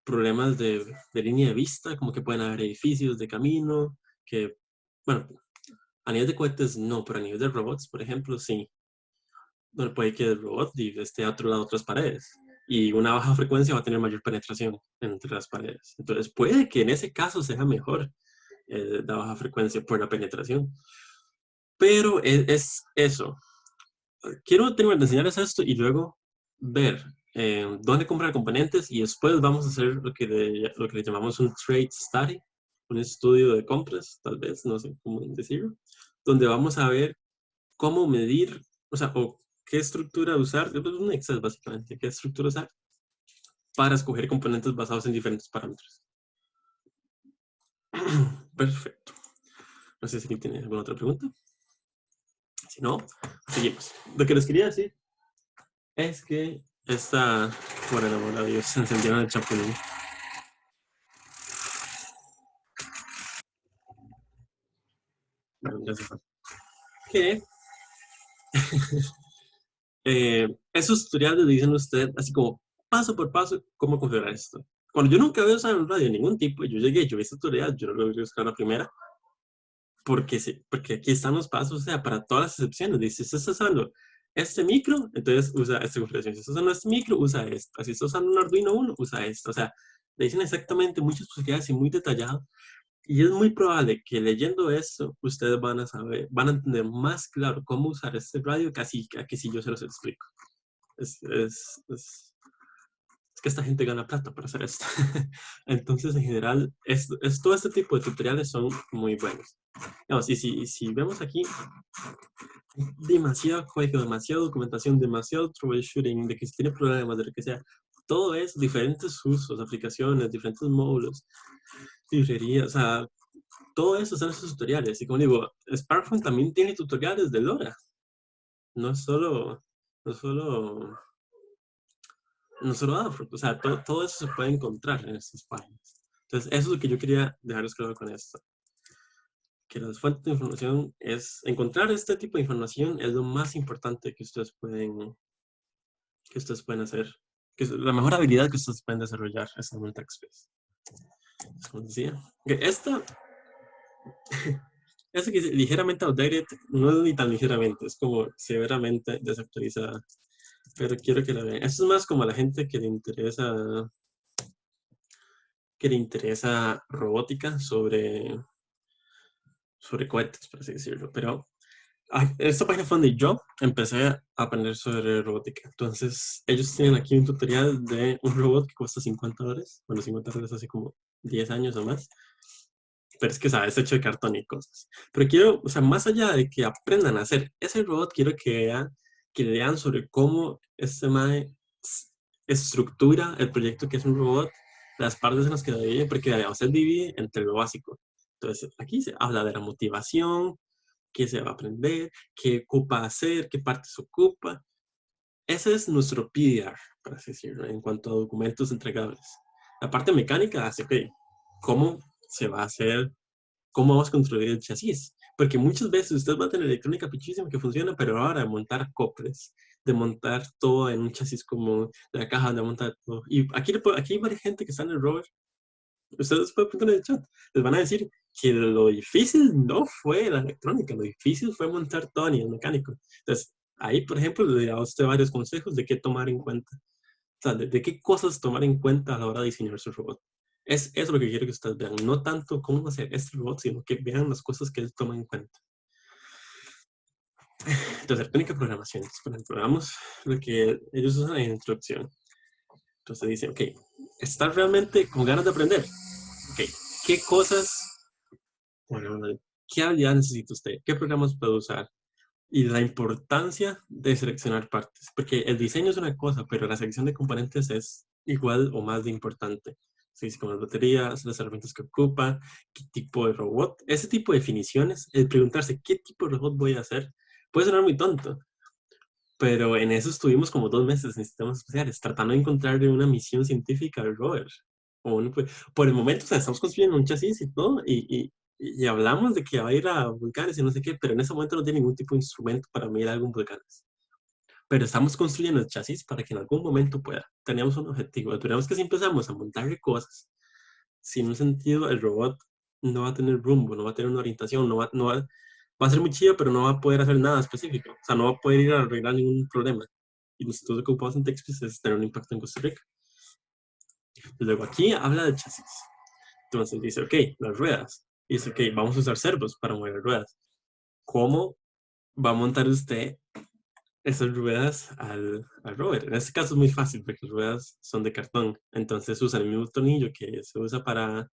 Speaker 1: problemas de línea de vista, como que pueden haber edificios de camino, que, bueno, a nivel de cohetes no, pero a nivel de robots, por ejemplo, sí. Donde puede que el robot esté a otro lado de otras paredes. Y una baja frecuencia va a tener mayor penetración entre las paredes. Entonces puede que en ese caso sea mejor la baja frecuencia por la penetración. Pero es eso. Quiero terminar de enseñarles esto y luego ver dónde comprar componentes y después vamos a hacer lo que le llamamos un trade study, un estudio de compras, tal vez, no sé cómo decirlo, donde vamos a ver cómo medir, o sea, o qué estructura usar, es un Excel básicamente, qué estructura usar para escoger componentes basados en diferentes parámetros. Perfecto. No sé si alguien tiene alguna otra pregunta. Si no, seguimos. Lo que les quería decir es que por el amor de Dios, se encendieron el chapulín. Bueno, gracias. Que esos tutoriales le dicen a usted así como paso por paso cómo configurar esto. Cuando yo nunca había usado un radio de ningún tipo, yo llegué, yo vi este tutorial, yo no lo voy a buscar la primera, porque, sí, porque aquí están los pasos, o sea, para todas las excepciones. Dice, si estás usando este micro, entonces usa esta configuración. Si estás usando este micro, usa esto. Si estás usando un Arduino Uno, usa esto. O sea, le dicen exactamente muchas posibilidades y muy detallado. Y es muy probable que leyendo esto, ustedes van a saber, van a entender más claro cómo usar este radio que si yo se los explico. Es es que esta gente gana plata para hacer esto. Entonces, en general, todo este tipo de tutoriales son muy buenos. Digamos, y si vemos aquí, demasiado código, demasiada documentación, demasiado troubleshooting, de que si tiene problemas, de lo que sea. Todo es diferentes usos, aplicaciones, diferentes módulos, librerías, o sea, todo eso están en sus tutoriales. Y como digo, SparkFun también tiene tutoriales de LoRa. No solo, no solo, no solo Adafruit. O sea, todo eso se puede encontrar en estas páginas. Entonces, eso es lo que yo quería dejarles claro con esto. Que las fuentes de información encontrar este tipo de información es lo más importante que ustedes pueden hacer. Que es la mejor habilidad que ustedes pueden desarrollar es en un TechSpace. Como decía. Okay, esto que es ligeramente outdated no es ni tan ligeramente, es como severamente desactualizada. Pero quiero que la vean. Esto es más como a la gente que le interesa robótica sobre cohetes, por así decirlo. Pero esta página fue donde yo empecé a aprender sobre robótica. Entonces, ellos tienen aquí un tutorial de un robot que cuesta $50. Bueno, $50 hace como 10 años o más. Pero es que, ¿sabes? Hecho de cartón y cosas. Pero quiero, o sea, más allá de que aprendan a hacer ese robot, quiero que lean sobre cómo este MAE estructura el proyecto que es un robot, las partes en las que divide, porque se divide entre lo básico. Entonces, aquí se habla de la motivación, qué se va a aprender, qué ocupa hacer, qué partes ocupa. Ese es nuestro PDR, para así decirlo, en cuanto a documentos entregables. La parte mecánica hace, ok, ¿cómo se va a hacer? ¿Cómo vamos a construir el chasis? Porque muchas veces usted va a tener electrónica pichísima que funciona, pero ahora de montar coples, de montar todo en un chasis común, de la caja, de montar todo. Y aquí hay varias gente que está en el rover. Ustedes pueden preguntar en el chat. Les van a decir que lo difícil no fue la electrónica, lo difícil fue montar todo a nivel mecánico. Entonces, ahí, por ejemplo, le dirá a usted varios consejos de qué tomar en cuenta. O sea, de qué cosas tomar en cuenta a la hora de diseñar su robot. Eso es lo que quiero que ustedes vean. No tanto cómo hacer este robot, sino que vean las cosas que él toma en cuenta. Entonces, electrónica programación. Por ejemplo, veamos lo que ellos usan en instrucción. Entonces dice, ok, ¿estás realmente con ganas de aprender? Ok, ¿qué cosas, bueno, qué habilidad necesita usted? ¿Qué programas puede usar? Y la importancia de seleccionar partes, porque el diseño es una cosa, pero la selección de componentes es igual o más de importante. Sí, como las baterías, las herramientas que ocupa, qué tipo de robot, ese tipo de definiciones, el preguntarse qué tipo de robot voy a hacer, puede sonar muy tonto, pero en eso estuvimos como 2 meses en sistemas especiales, tratando de encontrarle una misión científica al rover. Por el momento, o sea, estamos construyendo un chasis y todo, y hablamos de que va a ir a volcanes y no sé qué, pero en ese momento no tiene ningún tipo de instrumento para medir algún volcanes. Pero estamos construyendo el chasis para que en algún momento pueda. Teníamos un objetivo. Tenemos que si empezamos a montarle cosas, sin un sentido, el robot no va a tener rumbo, no va a tener una orientación, va a ser muy chido, pero no va a poder hacer nada específico. O sea, no va a poder ir a arreglar ningún problema. Y nosotros lo que ocupamos en TechSpace es tener un impacto en Costa Rica. Luego aquí habla de chasis. Entonces dice, ok, las ruedas. Y dice, ok, vamos a usar servos para mover ruedas. ¿Cómo va a montar usted esas ruedas al rover? En este caso es muy fácil porque las ruedas son de cartón. Entonces usa el mismo tornillo que se usa para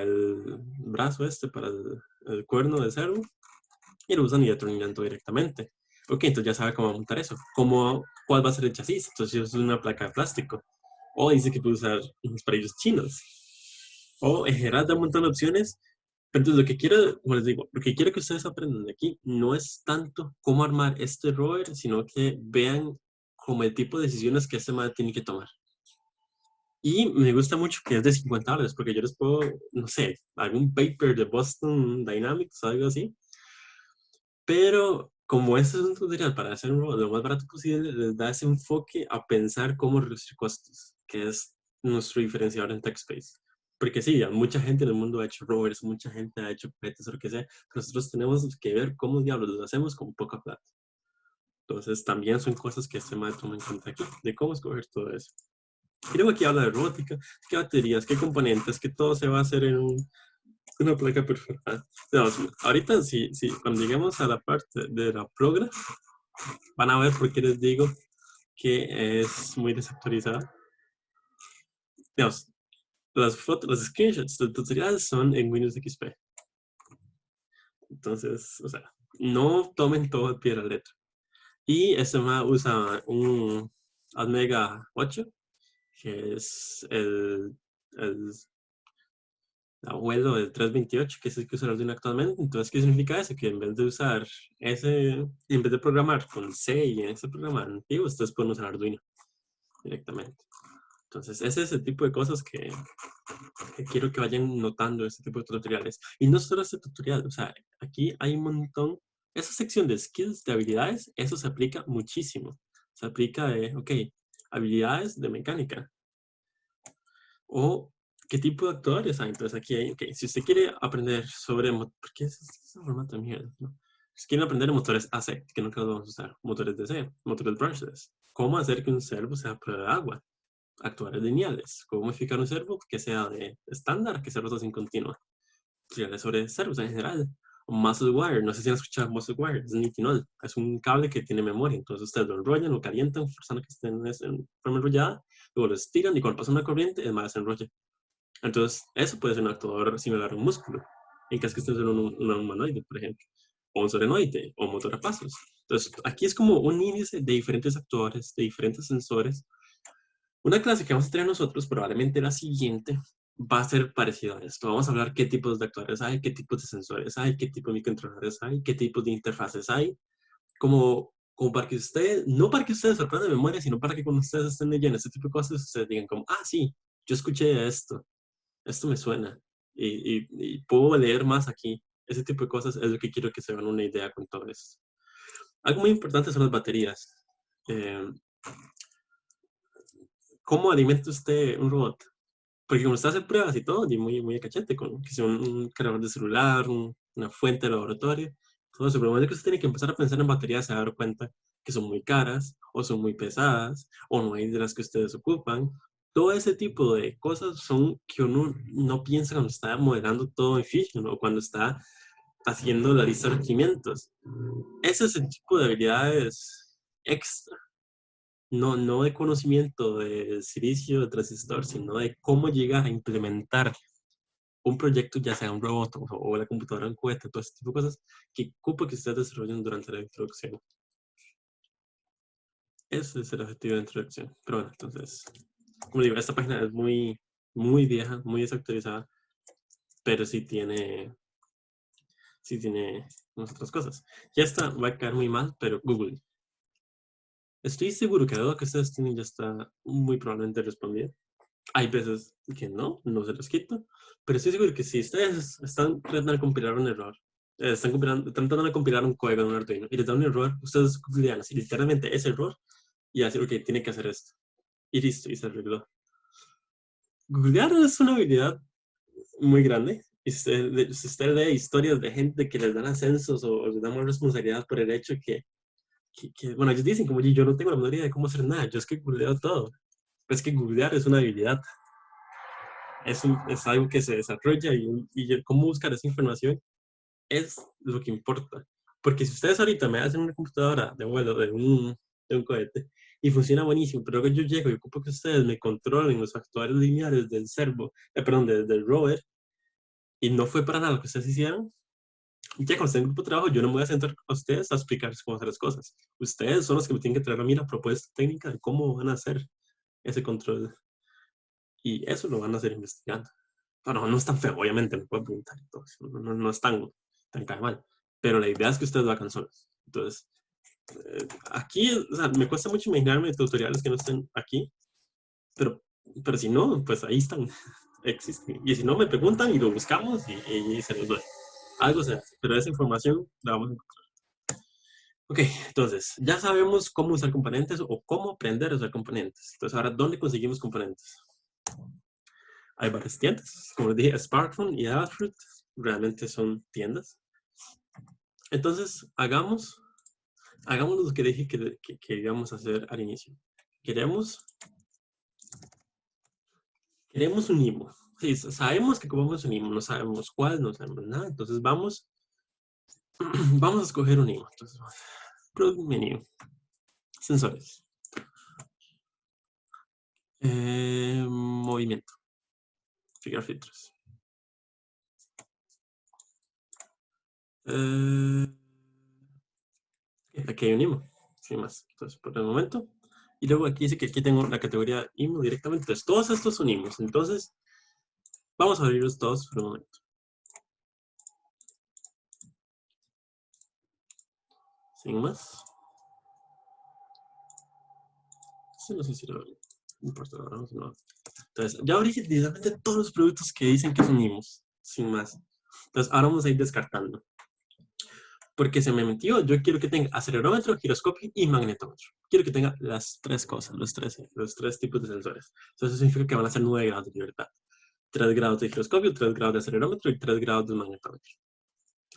Speaker 1: el brazo para el cuerno del servo, y lo usan y atornillando directamente. Ok, entonces ya sabe cómo montar eso. ¿Cuál va a ser el chasis? Entonces es una placa de plástico. O dice que puede usar unos palillos chinos. O en general da un montón de opciones. Pero entonces lo que quiero, como les digo, lo que quiero que ustedes aprendan de aquí no es tanto cómo armar este rover, sino que vean como el tipo de decisiones que este man tiene que tomar. Y me gusta mucho que es de $50, porque yo les puedo, no sé, algún paper de Boston Dynamics o algo así. Pero como este es un tutorial para hacer un robot lo más barato posible, les da ese enfoque a pensar cómo reducir costos, que es nuestro diferenciador en TechSpace. Porque sí, mucha gente en el mundo ha hecho rovers, mucha gente ha hecho cohetes o lo que sea, pero nosotros tenemos que ver cómo diablos lo hacemos con poca plata. Entonces también son cosas que este maestro toma en cuenta aquí, de cómo escoger todo eso. Y luego aquí habla de robótica, qué baterías, qué componentes, que todo se va a hacer en una placa perfecta. No, ahorita cuando lleguemos a la parte de la progra, van a ver por qué les digo que es muy desactualizada. Digamos, las fotos, los screenshots del tutorial son en Windows XP. Entonces, o sea, no tomen todo al pie de la letra. Y este ma usa un Atmega 8, que es el abuelo del 328, que es el que usa el Arduino actualmente. Entonces, ¿qué significa eso? Que en vez de usar en vez de programar con C y en ese programa antiguo, ustedes pueden usar Arduino directamente. Entonces, ese es el tipo de cosas que quiero que vayan notando este tipo de tutoriales. Y no solo este tutorial, o sea, aquí hay un montón. Esa sección de skills, de habilidades, eso se aplica muchísimo. Se aplica de, ok, habilidades de mecánica. O qué tipo de actuadores hay. Entonces aquí hay, ok, si usted quiere aprender sobre, ¿por qué es ese formato de mierda? ¿No? Si quieren aprender motores AC, que nunca los vamos a usar, motores DC, motores brushless, cómo hacer que un servo sea a prueba de agua, actuadores lineales, cómo modificar un servo que sea de estándar, que sea rotación continua, tutoriales sobre servos en general, o muscle wire, no sé si han escuchado muscle wire, es un nitinol, es un cable que tiene memoria, entonces ustedes lo enrollan, lo calientan, forzando que esté en forma enrollada, luego lo estiran y cuando pasa una corriente, el más se enrolla. Entonces, eso puede ser un actuador similar a un músculo, en caso que esté usando un humanoide, por ejemplo, o un solenoide, o un motor a pasos. Entonces, aquí es como un índice de diferentes actuadores, de diferentes sensores. Una clase que vamos a tener nosotros, probablemente la siguiente, va a ser parecida a esto. Vamos a hablar qué tipos de actuadores hay, qué tipos de sensores hay, qué tipos de microcontroladores hay, qué tipos de interfaces hay, como para que ustedes, no para que ustedes sorprendan de memoria, sino para que cuando ustedes estén leyendo este tipo de cosas, ustedes digan como, ah, sí, yo escuché esto me suena, y puedo leer más aquí. Ese tipo de cosas es lo que quiero que se hagan una idea con todo esto. Algo muy importante son las baterías. Eh, ¿Cómo alimenta usted un robot? Porque como usted hace pruebas y todo, y muy, muy a cachete, con que sea un cargador de celular, una fuente de laboratorio, todo eso, pero el momento que usted tiene que empezar a pensar en baterías, se va a dar cuenta que son muy caras, o son muy pesadas, o no hay de las que ustedes ocupan. Todo ese tipo de cosas son que uno no piensa cuando está modelando todo en Fusion o cuando está haciendo la lista de requerimientos. Ese es el tipo de habilidades extra, no de conocimiento de silicio, de transistor, sino de cómo llegar a implementar un proyecto, ya sea un robot o la computadora, un cohete, todo ese tipo de cosas, que ocupa que ustedes desarrollen durante la introducción. Ese es el objetivo de la introducción. Pero bueno, entonces, como digo, esta página es muy, muy vieja, muy desactualizada, pero sí tiene unas otras cosas. Ya está, va a caer muy mal, pero Google. Estoy seguro que la duda que ustedes tienen ya está muy probablemente respondida. Hay veces que no se los quito, pero estoy seguro que si ustedes están tratando de compilar un error, tratando de compilar un código en un Arduino y les da un error, ustedes googlean así literalmente ese error y decir, ok, tiene que hacer esto. Y listo, y se arregló. Googlear es una habilidad muy grande. Y si usted lee historias de gente que les dan ascensos o les dan más responsabilidad por el hecho bueno, ellos dicen como yo no tengo la menor idea de cómo hacer nada, yo es que googleo todo. Pero es que googlear es una habilidad. Es algo que se desarrolla y cómo buscar esa información es lo que importa. Porque si ustedes ahorita me hacen una computadora de vuelo de un cohete y funciona buenísimo, pero luego yo llego y ocupo que ustedes me controlen los actuarios lineales del servo, perdón, del rover, y no fue para nada lo que ustedes hicieron, ya cuando estén en grupo de trabajo, yo no me voy a sentar a ustedes a explicarles cómo hacer las cosas. Ustedes son los que me tienen que traer a mí la propuesta técnica de cómo van a hacer ese control. Y eso lo van a hacer investigando. Bueno, no es tan feo, obviamente, me pueden preguntar y todo eso. No es tan cae mal. Pero la idea es que ustedes lo hagan solos. Entonces, aquí, o sea, me cuesta mucho imaginarme tutoriales que no estén aquí, pero, pero si no, pues ahí están, existen. Y si no, me preguntan y lo buscamos y se los doy. Algo se hace, pero esa información la vamos a encontrar. Ok, entonces, ya sabemos cómo usar componentes o cómo aprender a usar componentes. Entonces, ahora, ¿dónde conseguimos componentes? Hay varias tiendas, como les dije, SparkFun y Adafruit realmente son tiendas. Entonces, hagamos lo que dije que íbamos a hacer al inicio. Queremos un IMO. Sí, sabemos que ocupamos un IMO, no sabemos cuál, no sabemos nada. Entonces, vamos a escoger un IMO. Entonces, Product Menu, sensores. Movimiento. Figure filtros. Aquí hay un IMO, sin más. Entonces, por el momento. Y luego aquí dice que aquí tengo la categoría IMO directamente. Entonces, todos estos son IMOs. Entonces, vamos a abrirlos todos por un momento. Sin más. Sí, no sé si lo no importa, no. Entonces, ya abrí literalmente todos los productos que dicen que son IMOs. Sin más. Entonces, ahora vamos a ir descartando. Porque se me metió, yo quiero que tenga acelerómetro, giroscopio y magnetómetro. Quiero que tenga las tres cosas, los tres tipos de sensores. Entonces eso significa que van a ser 9 grados de libertad. 3 grados de giroscopio, 3 grados de acelerómetro y 3 grados de magnetómetro.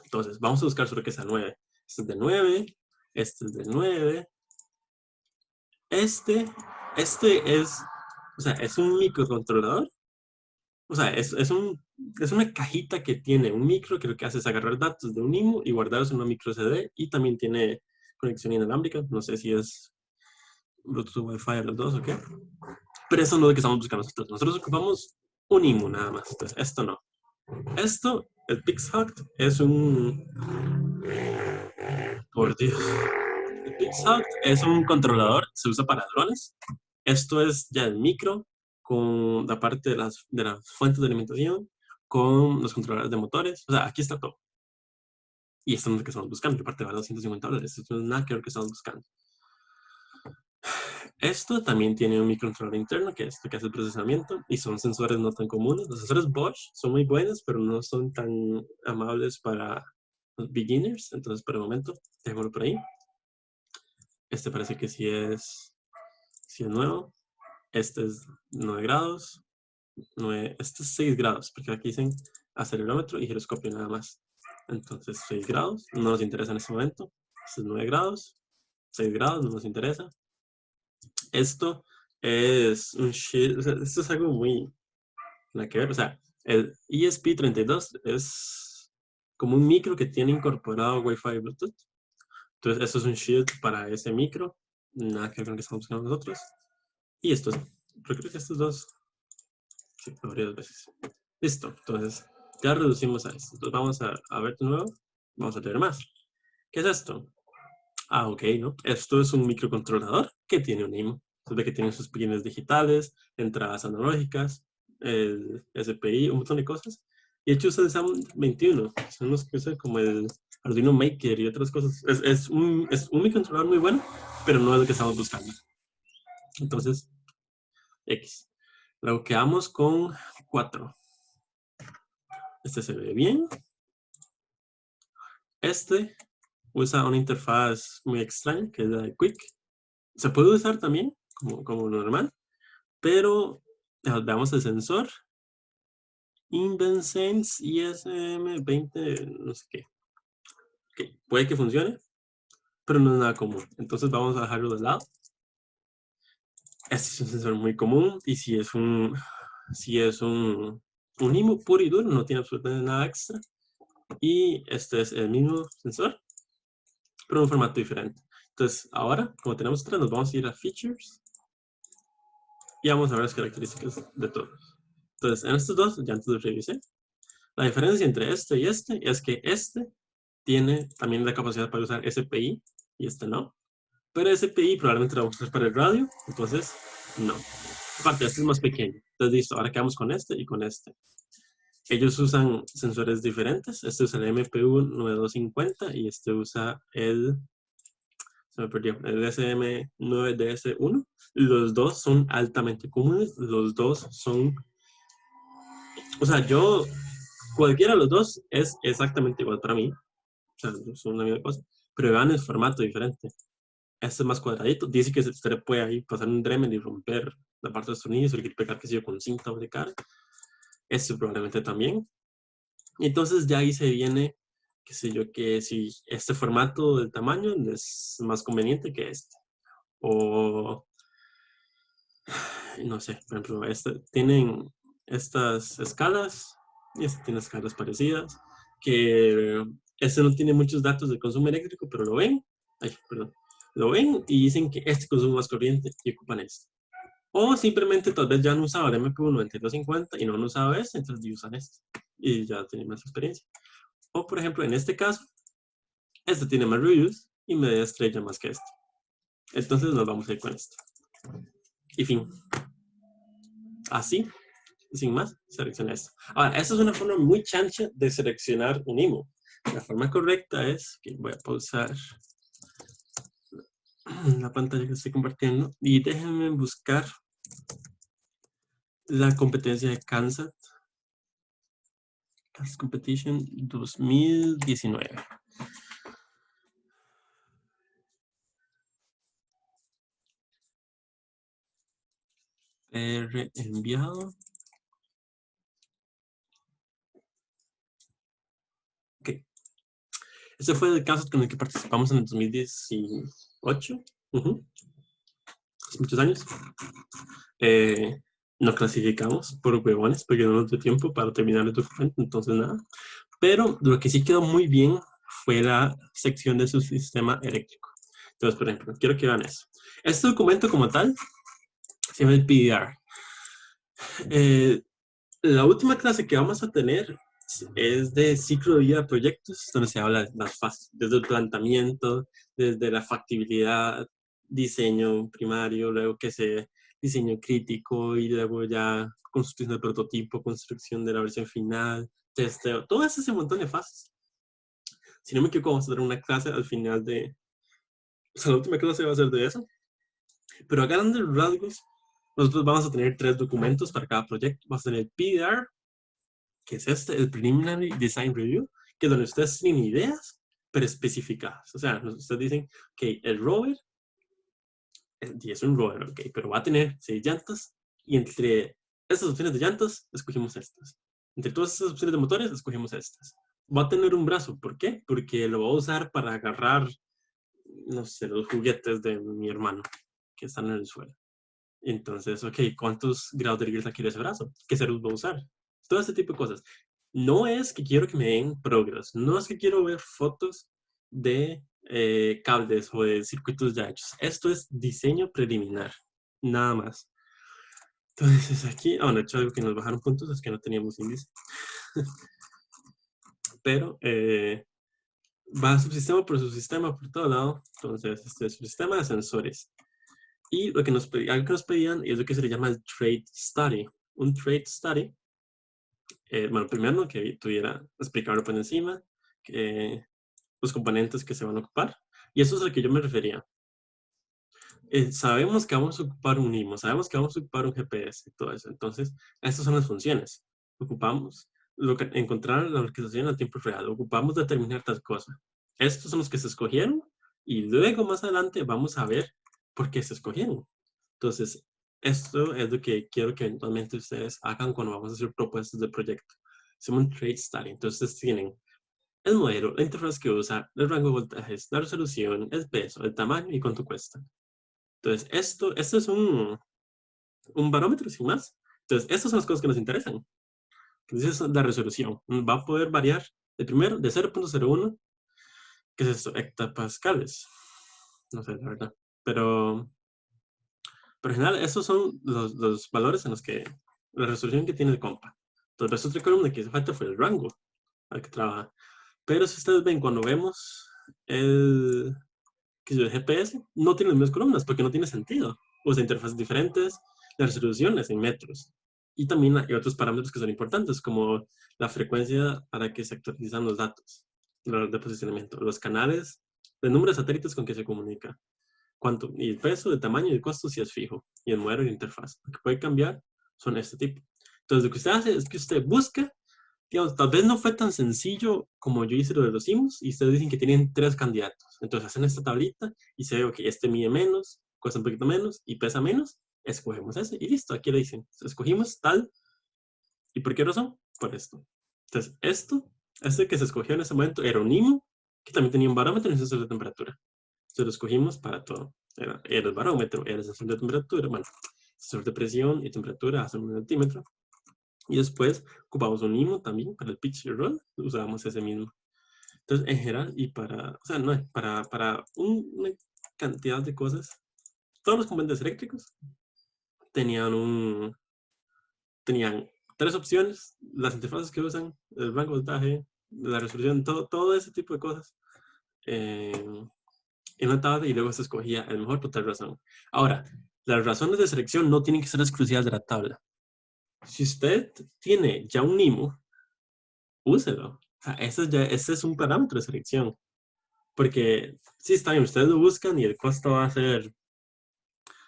Speaker 1: Entonces, vamos a buscar solo que sea 9. Este es de 9, este es de 9. Este es, o sea, es un microcontrolador. O sea, es una cajita que tiene un micro que lo que hace es agarrar datos de un IMU y guardarlos en una micro CD y también tiene conexión inalámbrica. No sé si es Bluetooth, Wi-Fi, los dos o qué. Pero eso no es lo que estamos buscando nosotros. Nosotros ocupamos un IMU nada más. Entonces, esto no. Esto, el PixHawk, es un... Por Dios. El PixHawk es un controlador, se usa para drones. Esto es ya el micro con la parte de las fuentes de alimentación, con los controladores de motores. O sea, aquí está todo. Y esto no es lo que estamos buscando, que aparte vale $250. Esto no es nada que ver que estamos buscando. Esto también tiene un microcontrolador interno, que es lo que hace el procesamiento, y son sensores no tan comunes. Los sensores Bosch son muy buenos, pero no son tan amables para los beginners. Entonces, por el momento, dejémoslo por ahí. Este parece que sí es nuevo. Este es 9 grados. Este es 6 grados, porque aquí dicen acelerómetro y giroscopio nada más. Entonces, 6 grados, no nos interesa en este momento. Este es 9 grados, 6 grados, no nos interesa. Esto es un shit, o sea, esto es algo muy nada que ver. O sea, el ESP32 es como un micro que tiene incorporado Wi-Fi y Bluetooth. Entonces, esto es un shield para ese micro, nada que ver con lo que estamos buscando nosotros. Y estos, yo creo que estos dos, sí, varias veces. Listo, entonces ya reducimos a esto. Entonces vamos a ver de nuevo, vamos a leer más. ¿Qué es esto? Ah, ok, ¿no? Esto es un microcontrolador que tiene un IMO. Entonces ve que tiene sus pines digitales, entradas analógicas, el SPI, un montón de cosas. Y de hecho usa el SAM21. Son los que usan como el Arduino Maker y otras cosas. Es un microcontrolador muy bueno, pero no es lo que estamos buscando. Entonces, X. Luego quedamos con 4. Este se ve bien. Este usa una interfaz muy extraña, que es la de Quick. Se puede usar también, como normal, pero veamos el sensor. InvenSense ISM20, no sé qué. Okay, puede que funcione, pero no es nada común. Entonces vamos a dejarlo de lado. Este es un sensor muy común y si es un IMU puro y duro, no tiene absolutamente nada extra. Y este es el mismo sensor, pero en un formato diferente. Entonces, ahora, como tenemos tres, nos vamos a ir a Features y vamos a ver las características de todos. Entonces, en estos dos, ya antes los revisé. La diferencia entre este y este es que este tiene también la capacidad para usar SPI y este no. Pero SPI probablemente lo vamos a usar para el radio, entonces no. Aparte, este es más pequeño. Entonces, listo, ahora quedamos con este y con este. Ellos usan sensores diferentes. Este usa el MPU 9250 y este usa se me perdió, el SM9DS1. Los dos son altamente comunes. Los dos son, o sea, cualquiera de los dos es exactamente igual para mí. O sea, son la misma cosa. Pero vean el formato diferente. Este es más cuadradito. Dice que se le puede ahí pasar un Dremel y romper la parte de los tornillos. O le quiere pegar, qué sé yo, con cinta o de cara. Este probablemente también. Y entonces ya ahí se viene, qué sé yo, que si este formato del tamaño es más conveniente que este. O, no sé, por ejemplo, tienen estas escalas y este tiene escalas parecidas. Que este no tiene muchos datos de consumo eléctrico, pero lo ven. Ay, perdón. Lo ven y dicen que este consume más corriente y ocupan este. O simplemente tal vez ya han usado el MP1 9250 y no han usado este, entonces usan este. Y ya tienen más experiencia. O por ejemplo, en este caso, este tiene más reviews y media estrella más que este. Entonces nos vamos a ir con este. Y fin. Así, sin más, selecciona esto. Ahora, esta es una forma muy chancha de seleccionar un IMO. La forma correcta es que voy a pausar la pantalla que estoy compartiendo y déjenme buscar la competencia de Kansas. Kansas Competition 2019. Enviado. Ok. Este fue el caso con el que participamos en el 2018. Hace muchos años. No clasificamos por huevones porque no nos dio tiempo para terminar el documento, entonces nada. Pero lo que sí quedó muy bien fue la sección de su sistema eléctrico. Entonces, por ejemplo, quiero que vean eso. Este documento como tal se llama el PDR. La última clase que vamos a tener es de ciclo de vida de proyectos, donde se habla de las fases, desde el planteamiento, desde la factibilidad, diseño primario, luego que se diseño crítico y luego ya construcción del prototipo, construcción de la versión final, testeo, todo ese montón de fases. Si no me equivoco, vamos a tener una clase al final de... O sea, la última clase va a ser de eso. Pero a grandes rasgos, nosotros vamos a tener 3 documentos para cada proyecto. Vamos a tener el PDR, que es este, el Preliminary Design Review, que es donde ustedes tienen ideas, pero especificadas. O sea, ustedes dicen, ok, el rover, y es un rover, ok, pero va a tener 6 llantas, y entre estas opciones de llantas, escogimos estas. Entre todas estas opciones de motores, escogimos estas. Va a tener un brazo, ¿por qué? Porque lo va a usar para agarrar, no sé, los juguetes de mi hermano, que están en el suelo. Entonces, ok, ¿cuántos grados de riqueza quiere ese brazo? ¿Qué ceros va a usar? Todo este tipo de cosas. No es que quiero que me den progress, no es que quiero ver fotos de cables o de circuitos ya hechos. Esto es diseño preliminar, nada más. Entonces aquí, bueno, de hecho algo que nos bajaron puntos es que no teníamos índice. Pero va subsistema por subsistema por todo lado. Entonces, este es el sistema de sensores. Y lo que algo que nos pedían es lo que se le llama el trade study. Un trade study, bueno, primero que tuviera explicado por encima, que los componentes que se van a ocupar. Y eso es a lo que yo me refería. Sabemos que vamos a ocupar un IMO, sabemos que vamos a ocupar un GPS y todo eso. Entonces, estas son las funciones. Ocupamos encontrar la localización a tiempo real. Ocupamos determinar tal cosa. Estos son los que se escogieron y luego más adelante vamos a ver por qué se escogieron. Entonces, esto es lo que quiero que eventualmente ustedes hagan cuando vamos a hacer propuestas de proyecto. Hacemos un trade study. Entonces, tienen el modelo, la interfaz que usa, el rango de voltajes, la resolución, el peso, el tamaño y cuánto cuesta. Entonces, esto es un barómetro, sin más. Entonces, estas son las cosas que nos interesan. Entonces, la resolución va a poder variar de primero de 0.01, que es esto, hectopascales. No sé, la verdad. Pero en general, estos son los valores en los que la resolución que tiene el compa. Entonces, otra columna que hizo falta fue el rango al que trabaja. Pero si ustedes ven, cuando vemos el GPS, no tiene las mismas columnas porque no tiene sentido. Usa interfaces diferentes, las resoluciones en metros. Y también hay otros parámetros que son importantes, como la frecuencia a la que se actualizan los datos de posicionamiento, los canales, el número de satélites con que se comunica, cuánto, y el peso, el tamaño y el costo si es fijo, y el modelo de interfaz. Lo que puede cambiar son este tipo. Entonces, lo que usted hace es que usted busca, digamos, tal vez no fue tan sencillo como yo hice lo de los IMOS, y ustedes dicen que tienen 3 candidatos. Entonces, hacen esta tablita y se ve que este mide menos, cuesta un poquito menos y pesa menos. Escogemos ese y listo, aquí le dicen, escogimos tal. ¿Y por qué razón? Por esto. Entonces, este que se escogió en ese momento era un IMO, que también tenía un barómetro y un sensor de temperatura. Entonces lo escogimos para todo. Era el barómetro, era el sensor de temperatura, bueno, sensor de presión y temperatura, hacen un altímetro. Y después ocupamos un IMO también para el pitch and roll, usábamos ese mismo. Entonces, en general, y para, o sea, no, para una cantidad de cosas, todos los componentes eléctricos tenían tenían tres opciones, las interfaces que usan, el rango de voltaje, la resolución, todo ese tipo de cosas en una tabla y luego se escogía el mejor por tal razón. Ahora, las razones de selección no tienen que ser exclusivas de la tabla. Si usted tiene ya un NIMO, úselo. O sea, ese es un parámetro de selección. Porque sí, está bien, ustedes lo buscan y el costo va a ser,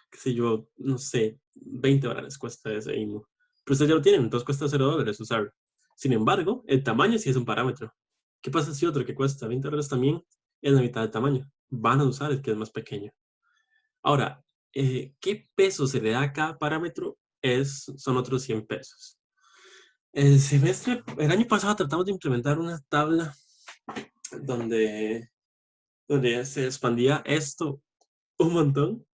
Speaker 1: qué sé yo, no sé, $20 cuesta ese IMO. Pero ustedes ya lo tienen, entonces cuesta $0 usarlo. Sin embargo, el tamaño sí es un parámetro. ¿Qué pasa si otro que cuesta $20 también es la mitad del tamaño? Van a usar el que es más pequeño. Ahora, ¿qué peso se le da a cada parámetro? Son otros 100 pesos. El año pasado tratamos de implementar una tabla donde, donde se expandía esto un montón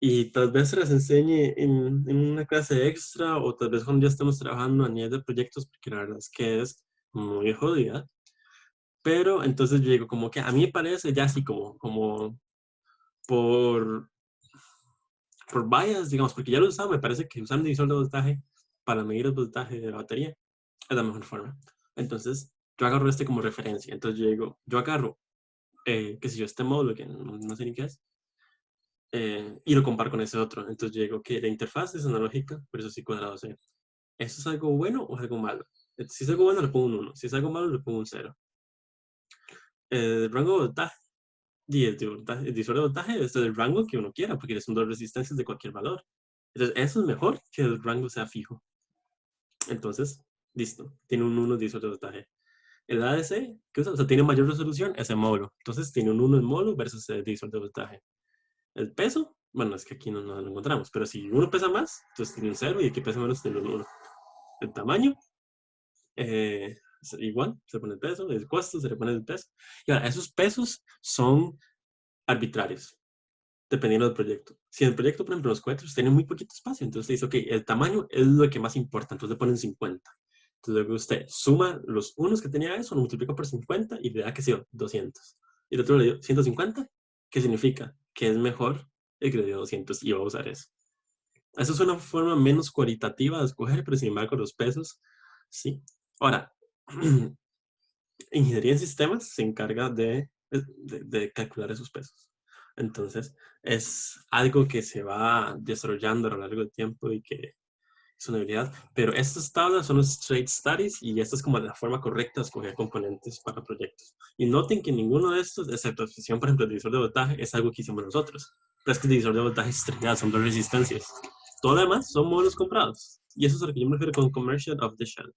Speaker 1: y tal vez se las enseñe en una clase extra o tal vez cuando ya estemos trabajando a nivel de proyectos, porque la verdad es que es muy jodida. Pero entonces yo digo, como que a mí me parece ya así como por, por bias, digamos, porque ya lo usaba, me parece que usar un divisor de voltaje para medir el voltaje de la batería es la mejor forma. Entonces, yo agarro este como referencia. Entonces yo digo, yo agarro, qué sé yo, este módulo que no sé ni qué es, y lo comparo con ese otro. Entonces yo digo que la interfaz es analógica, por eso sí cuadrado C. ¿Eso es algo bueno o es algo malo? Si es algo bueno, le pongo un 1. Si es algo malo, le pongo un 0. El rango de voltaje y el divisor de voltaje es el rango que uno quiera, porque son dos resistencias de cualquier valor. Entonces, eso es mejor que el rango sea fijo. Entonces, listo. Tiene un 1 divisor de voltaje. El ADC, ¿qué usa? O sea, tiene mayor resolución, ese módulo. Entonces, tiene un 1 en módulo versus el divisor de voltaje. El peso, bueno, es que aquí no lo encontramos, pero si uno pesa más, entonces tiene un 0 y el que pesa menos tiene un 1. El tamaño, igual, se pone el peso, el costo se le pone el peso. Y ahora, esos pesos son arbitrarios, dependiendo del proyecto. Si en el proyecto, por ejemplo, los cohetes tienen muy poquito espacio, entonces dice, ok, el tamaño es lo que más importa, entonces le ponen 50. Entonces luego usted suma los unos que tenía eso, lo multiplica por 50 y le da, que sea 200. Y el otro le dio 150, ¿qué significa? Que es mejor el que le dio 200 y va a usar eso. Eso es una forma menos cualitativa de escoger, pero sin embargo los pesos, sí. Ahora, ingeniería en sistemas se encarga de calcular esos pesos. Entonces, es algo que se va desarrollando a lo largo del tiempo y que es una habilidad. Pero estas tablas son los trade studies y esta es como la forma correcta de escoger componentes para proyectos. Y noten que ninguno de estos, excepto la expresión, por ejemplo, el divisor de voltaje, es algo que hicimos nosotros. Pero es que el divisor de voltaje es trivial, son dos resistencias. Todo lo demás son módulos comprados. Y eso es a lo que yo me refiero con commercial off the shelf.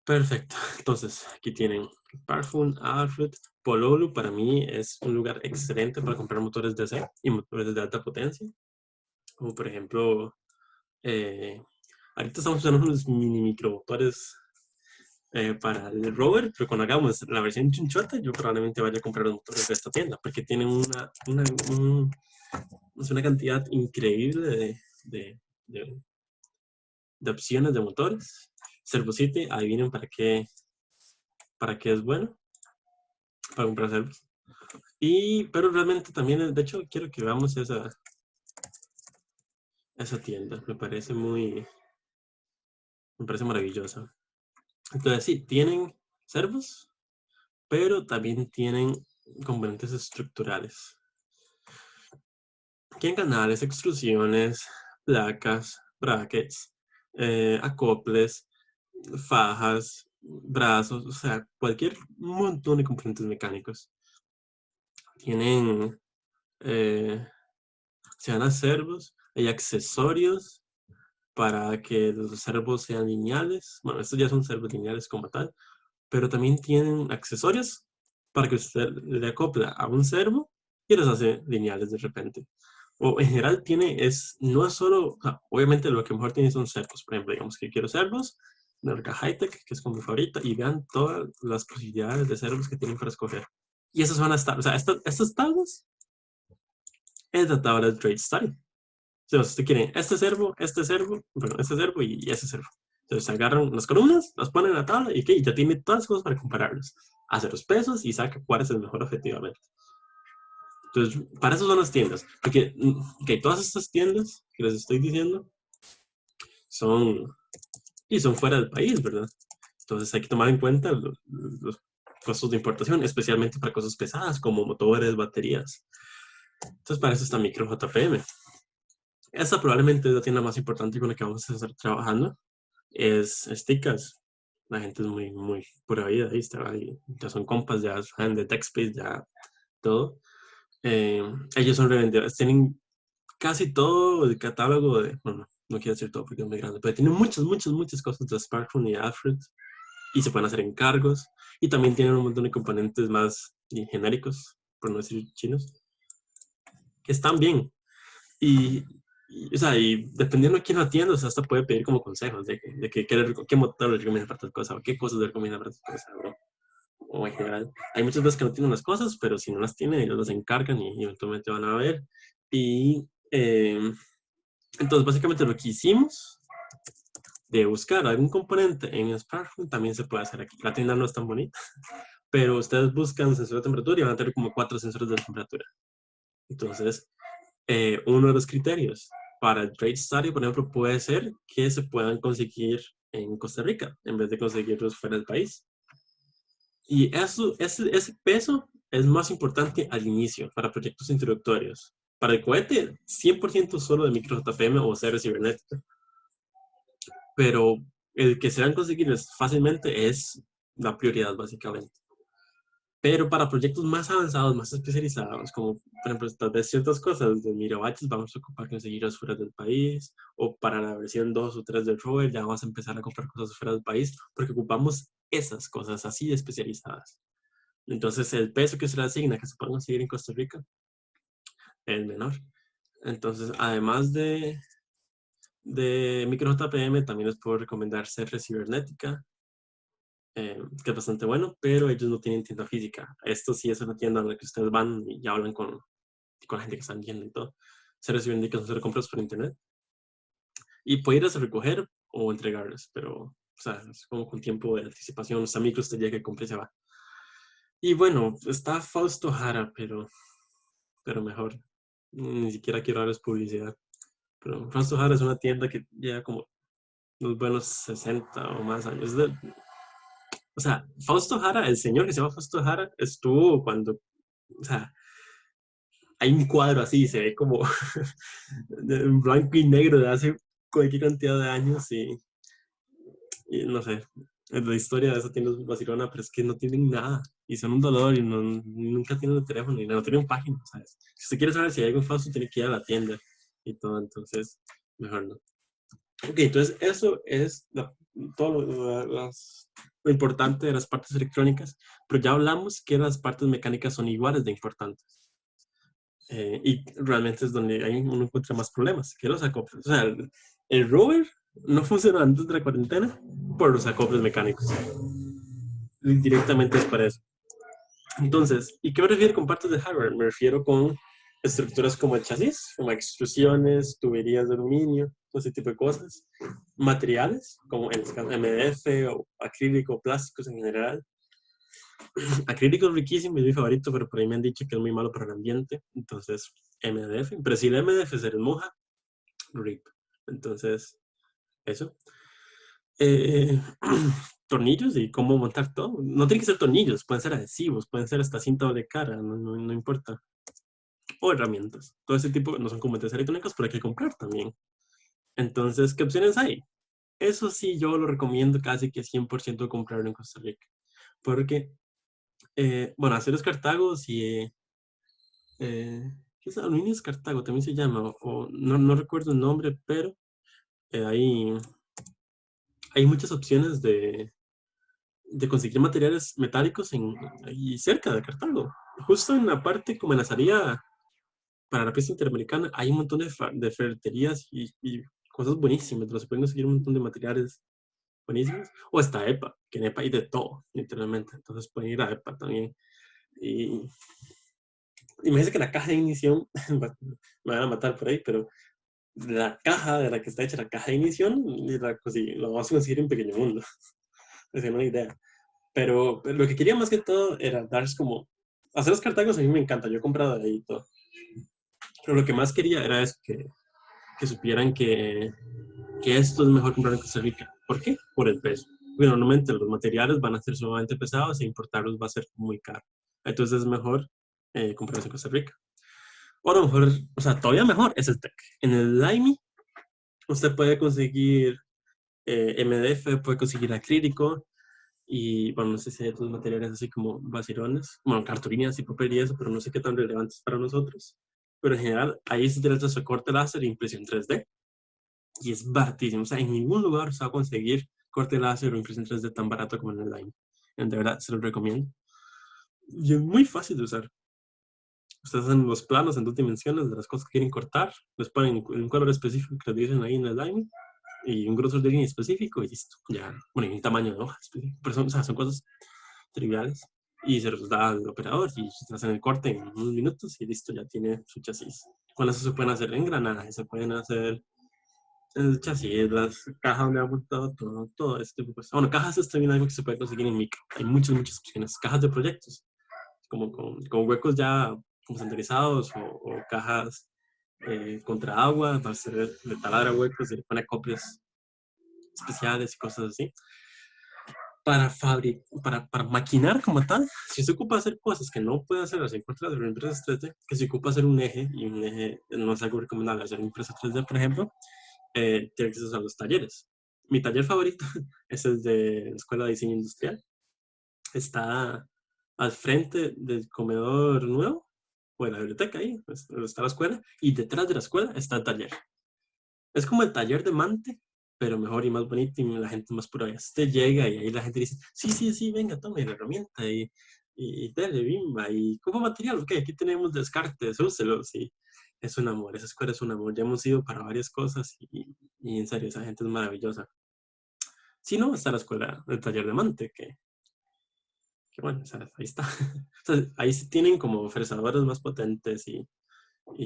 Speaker 1: Perfecto. Entonces, aquí tienen Parfum, Alfred, Pololu. Para mí es un lugar excelente para comprar motores DC y motores de alta potencia. Como por ejemplo, ahorita estamos usando unos mini micromotores para el rover, pero cuando hagamos la versión chunchota, yo probablemente vaya a comprar los motores de esta tienda, porque tienen una cantidad increíble de opciones de motores. Servocity, adivinen para qué es bueno, para comprar servos. Pero realmente también, de hecho, quiero que veamos esa tienda. Me parece maravillosa. Entonces, sí, tienen servos, pero también tienen componentes estructurales. Tienen canales, extrusiones, placas, brackets, acoples, fajas, brazos, o sea, cualquier montón de componentes mecánicos. Tienen, se dan a servos, hay accesorios para que los servos sean lineales. Bueno, estos ya son servos lineales como tal, pero también tienen accesorios para que usted le acopla a un servo y los hace lineales de repente. O en general no es solo, o sea, obviamente lo que mejor tiene son servos. Por ejemplo, digamos que quiero servos de marca Hightech, que es como mi favorita, y vean todas las posibilidades de servos que tienen para escoger. Y esas van a estar, o sea, estas tablas es la tabla del Trade Study. Si usted quiere este servo y ese servo. Entonces agarran las columnas, las ponen en la tabla y ya tiene todas las cosas para compararlos. Hace los pesos y saca cuál es el mejor objetivamente. Entonces, para eso son las tiendas. Porque todas estas tiendas que les estoy diciendo son, y son fuera del país, ¿verdad? Entonces hay que tomar en cuenta los costos de importación, especialmente para cosas pesadas como motores, baterías. Entonces, para eso está Micro JPM. Esta probablemente es la tienda más importante con la que vamos a estar trabajando. Es Stickas. La gente es muy, muy pura vida, ahí está. Ya son compas, ya saben de TechSpace, ya todo. Ellos son revendedores, tienen casi todo el catálogo de, bueno, no quiero decir todo porque es muy grande, pero tienen muchas, muchas, muchas cosas de Sparkfun y Alfred y se pueden hacer encargos y también tienen un montón de componentes más genéricos, por no decir chinos, que están bien. Y, o sea, y dependiendo de quién lo atienda, o sea, hasta puede pedir como consejos de qué motor le recomienda para tal cosa o qué cosas le recomienda para tal cosa, ¿no? O en general. Hay muchas veces que no tienen las cosas, pero si no las tienen, ellos las encargan y eventualmente van a ver. Y entonces, básicamente lo que hicimos de buscar algún componente en Sparkfun también se puede hacer aquí. La tienda no es tan bonita, pero ustedes buscan sensor de temperatura y van a tener como 4 sensores de temperatura. Entonces, uno de los criterios para el Trade Study, por ejemplo, puede ser que se puedan conseguir en Costa Rica en vez de conseguirlos fuera del país. Y eso, ese peso es más importante al inicio, para proyectos introductorios. Para el cohete, 100% solo de micro JPM o cero cibernética. Pero el que se van a conseguir fácilmente es la prioridad, básicamente. Pero para proyectos más avanzados, más especializados, como por ejemplo, tal vez ciertas cosas de mirabaches, vamos a ocupar conseguirlas fuera del país, o para la versión 2 o 3 del rover, ya vamos a empezar a comprar cosas fuera del país, porque ocupamos esas cosas así de especializadas. Entonces, el peso que se le asigna que se puede conseguir en Costa Rica es menor. Entonces, además de micro JPM, también les puedo recomendar CR Cibernética, que es bastante bueno, pero ellos no tienen tienda física. Esto sí es una tienda en la que ustedes van y ya hablan con la gente que están viendo y todo. Se reciben indicaciones de compras por internet. Y puede irlas a recoger o entregarles, pero o sea, es como con tiempo de anticipación. Los amigos usted llega que compre y se va. Y bueno, está Fausto Jara, pero mejor. Ni siquiera quiero darles publicidad. Pero Fausto Jara es una tienda que lleva como unos buenos 60 o más años. O sea, Fausto Jara, el señor que se llama Fausto Jara, estuvo cuando, o sea, hay un cuadro así, se ve como en blanco y negro de hace cualquier cantidad de años y no sé, la historia de esa tienda es vacilona, pero es que no tienen nada y son un dolor y nunca tienen el teléfono y no tienen página, ¿sabes? Si usted quiere saber si hay algo falso, tiene que ir a la tienda y todo, entonces, mejor no. Ok, entonces eso es todo lo importante de las partes electrónicas, pero ya hablamos que las partes mecánicas son iguales de importantes. Y realmente es donde uno encuentra más problemas, que los acoples. O sea, el rover no funciona antes de la cuarentena por los acoples mecánicos. Directamente es para eso. Entonces, ¿y qué me refiero con partes de hardware? Me refiero con estructuras como el chasis, como extrusiones, tuberías de aluminio, todo ese tipo de cosas. Materiales, como en MDF o acrílico, plásticos en general. Acrílico es riquísimo, es mi favorito, pero por ahí me han dicho que es muy malo para el ambiente. Entonces, MDF. Pero si el MDF se les moja, RIP. Entonces, eso. Eh, tornillos y cómo montar todo. No tienen que ser tornillos, pueden ser adhesivos, pueden ser hasta cinta doble cara, no importa. O herramientas. Todo ese tipo no son componentes electrónicos, pero hay que comprar también. Entonces, ¿qué opciones hay? Eso sí, yo lo recomiendo casi que 100% comprarlo en Costa Rica. Porque, bueno, Aceros Cartago, si ¿qué es Aluminios Cartago? También se llama, o no recuerdo el nombre, pero hay muchas opciones de conseguir materiales metálicos ahí cerca de Cartago. Justo en la parte como en la salida para la pista interamericana hay un montón de ferreterías y cosas buenísimas, donde se pueden conseguir un montón de materiales buenísimos. O está EPA, que en EPA hay de todo, literalmente. Entonces pueden ir a EPA también. Y imagínense que la caja de ignición, me van a matar por ahí, pero la caja de la que está hecha la caja de ignición, lo vamos a conseguir en Pequeño Mundo. Es una idea. Pero lo que quería más que todo era darles como hacer los cartagos a mí me encanta, yo he comprado de ahí y todo. Pero lo que más quería era eso, que supieran que esto es mejor comprar en Costa Rica. ¿Por qué? Por el peso. Bueno, normalmente los materiales van a ser sumamente pesados e importarlos va a ser muy caro. Entonces es mejor comprarlos en Costa Rica. O a lo mejor, o sea, todavía mejor es el TEC. En el LIME usted puede conseguir MDF, puede conseguir acrílico y, bueno, no sé si hay otros materiales así como basirones, bueno, cartulinas y papel y eso, pero no sé qué tan relevantes para nosotros. Pero en general, ahí se trata de corte láser e impresión 3D y es baratísimo. O sea, en ningún lugar se va a conseguir corte láser o impresión 3D tan barato como en el Line. De verdad, se lo recomiendo. Y es muy fácil de usar. Ustedes hacen los planos en 2 dimensiones de las cosas que quieren cortar, les ponen un color específico que les dicen ahí en el Line y un grosor de línea específico y listo. Ya, bueno, y un tamaño de hoja específico. Pero son, o sea, son cosas triviales. Y se los da al operador y se hacen el corte en unos minutos y listo, ya tiene su chasis. Con eso se pueden hacer engranajes, se pueden hacer el chasis, las cajas donde ha montado todo, todo este tipo de cosas. Bueno, cajas es también algo que se puede conseguir en micro. Hay muchas, muchas opciones. Cajas de proyectos, como con huecos ya como centralizados o cajas contra agua, para hacer de taladra huecos y le pone copias especiales y cosas así. Para maquinar como tal, si se ocupa hacer cosas que no puede hacer las impresoras de impresas 3D, que se ocupa hacer un eje, y un eje no es algo recomendable hacer impresa 3D, por ejemplo, tiene que usar los talleres. Mi taller favorito es el de la Escuela de Diseño Industrial. Está al frente del comedor nuevo, o de la biblioteca ahí, pues, está la escuela, y detrás de la escuela está el taller. Es como el taller de Mante, pero mejor y más bonito y la gente más pura. Usted llega y ahí la gente dice, sí, sí, sí, venga, tome la herramienta y dale, bimba. Y como material, ok, aquí tenemos descartes, úselos. Y es un amor, esa escuela es un amor. Ya hemos ido para varias cosas y en serio, esa gente es maravillosa. Si no, está la escuela, el taller de Mante, que bueno, o sea, ahí está. O sea, ahí sí tienen como fresadores más potentes y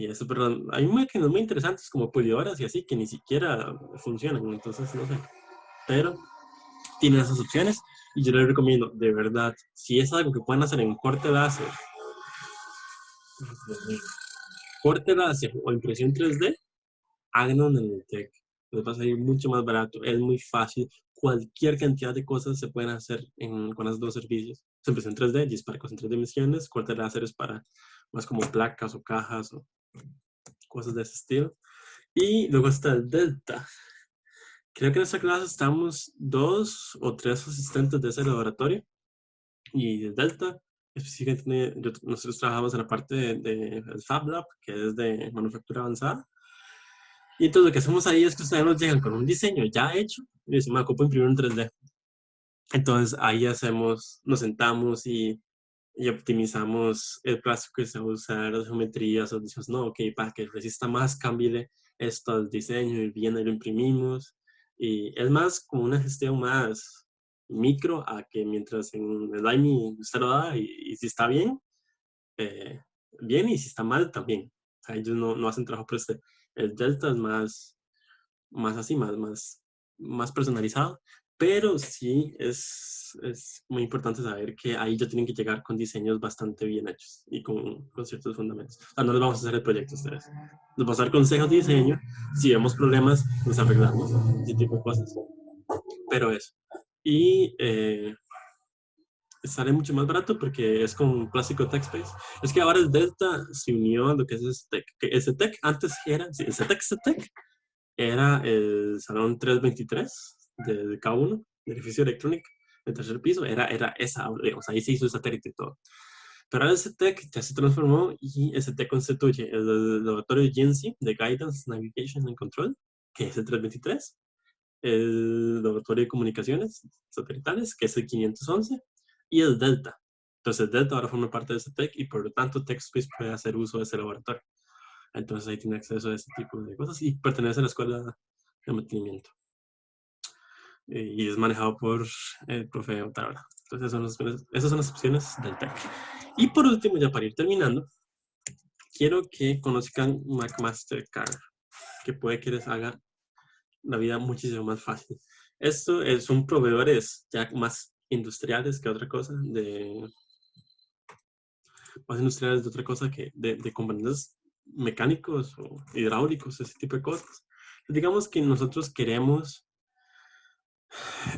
Speaker 1: eso, pero hay máquinas muy interesantes como pulidoras y así que ni siquiera funcionan, entonces no sé. Pero tienen esas opciones y yo les recomiendo, de verdad, si es algo que pueden hacer en corte láser o impresión 3D, háganlo en el TEC. Les va a salir mucho más barato, es muy fácil. Cualquier cantidad de cosas se pueden hacer con esos dos servicios. Impresión 3D y es para cosas en 3 dimensiones, corte láser es para más como placas o cajas o cosas de ese estilo. Y luego está el Delta. Creo que en esta clase estamos 2 o 3 asistentes de ese laboratorio y el Delta. Específicamente, nosotros trabajamos en la parte del Fab Lab, que es de manufactura avanzada. Y entonces lo que hacemos ahí es que ustedes nos llegan con un diseño ya hecho y decimos, me ocupo imprimir un 3D. Entonces ahí nos sentamos y optimizamos el plástico que se va a usar, las geometrías, o decimos, no, ok, para que resista más, cámbiale esto al diseño y viene y lo imprimimos. Y es más como una gestión más micro a que mientras en el Limey usted lo da y si está bien, eh, bien, y si está mal, también. O sea, ellos no hacen trabajo por este. El Delta es más así, más personalizado, pero sí es muy importante saber que ahí ya tienen que llegar con diseños bastante bien hechos y con ciertos fundamentos. O sea, no les vamos a hacer el proyecto a ustedes. Les vamos a dar consejos de diseño, si vemos problemas, nos arreglamos, ese tipo de cosas, pero eso. Y sale mucho más barato porque es con plástico TechSpace. Es que ahora el Delta se unió a lo que es STEC, que STEC antes era, sí, STEC era el salón 323 del K1, del edificio electrónico, el tercer piso, era esa aula, digamos, ahí se hizo el satélite y todo. Pero ahora el CETEC ya se transformó y el CETEC constituye el laboratorio de GNC, de Guidance, Navigation and Control, que es el 323, el laboratorio de comunicaciones satelitales, que es el 511, y el Delta. Entonces el Delta ahora forma parte de CETEC y por lo tanto TechSpace puede hacer uso de ese laboratorio. Entonces ahí tiene acceso a ese tipo de cosas y pertenece a la escuela de mantenimiento. Y es manejado por el profe Otárola. Entonces esas son las opciones del TEC. Y por último, ya para ir terminando, quiero que conozcan McMaster-Carr, que puede que les haga la vida muchísimo más fácil. Esto son proveedores ya más industriales que otra cosa más industriales de otra cosa que de componentes mecánicos o hidráulicos, ese tipo de cosas. Digamos que nosotros queremos,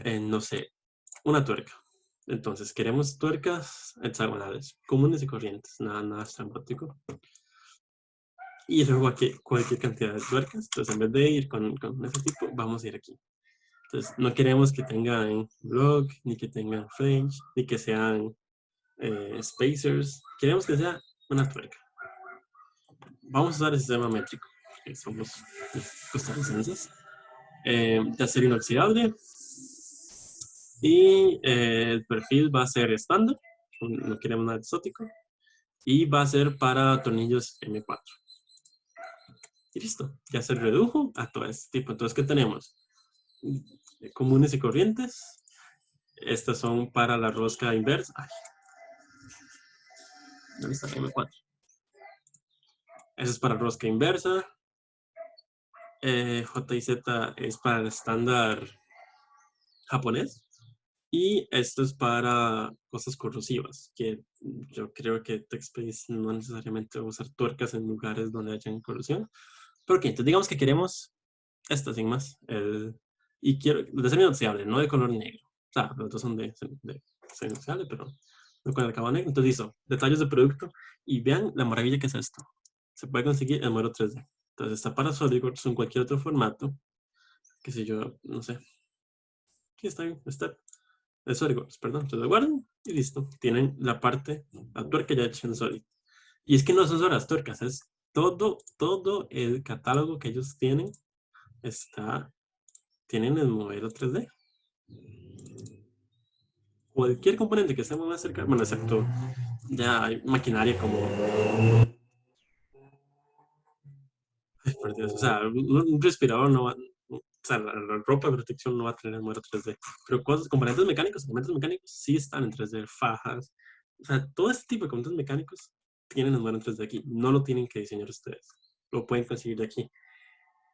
Speaker 1: no sé, una tuerca. Entonces, queremos tuercas hexagonales, comunes y corrientes, nada estrambótico. Y eso es cualquier cantidad de tuercas. Entonces, en vez de ir con ese tipo, vamos a ir aquí. Entonces, no queremos que tengan block, ni que tengan flange, ni que sean spacers. Queremos que sea una tuerca. Vamos a usar el sistema métrico, que somos costarricenses. De acero inoxidable. Y el perfil va a ser estándar, no queremos nada exótico. Y va a ser para tornillos M4. Y listo, ya se redujo a todo este tipo. Entonces, ¿qué tenemos? Comunes y corrientes. Estas son para la rosca inversa. Ay, ¿dónde está el M4? Eso es para rosca inversa. J y Z es para el estándar japonés. Y esto es para cosas corrosivas, que yo creo que TechSpace no necesariamente va a usar tuercas en lugares donde hayan corrosión. Pero ok, entonces digamos que queremos esta sin más. Y quiero de ser inoxidable, no de color negro. O sea, los dos son de ser inoxidable, pero no con el acabado negro. Entonces hizo detalles de producto y vean la maravilla que es esto. Se puede conseguir el modelo 3D. Entonces está para SolidWorks o en cualquier otro formato. Que sé yo, no sé. Aquí está bien, está. De SolidWorks, perdón. Entonces lo guardan y listo. Tienen la parte, la tuerca ya hecha en Solid. Y es que no son solo las tuercas, es todo el catálogo que ellos tienen tienen el modelo 3D. Cualquier componente que esté más cerca, bueno, excepto ya hay maquinaria como, ay, por Dios, o sea, un respirador no va, o sea, la ropa de protección no va a tener el modelo 3D, pero componentes mecánicos, elementos mecánicos sí están en 3D, fajas, o sea, todo este tipo de componentes mecánicos tienen el modelo 3D aquí, no lo tienen que diseñar ustedes, lo pueden conseguir de aquí.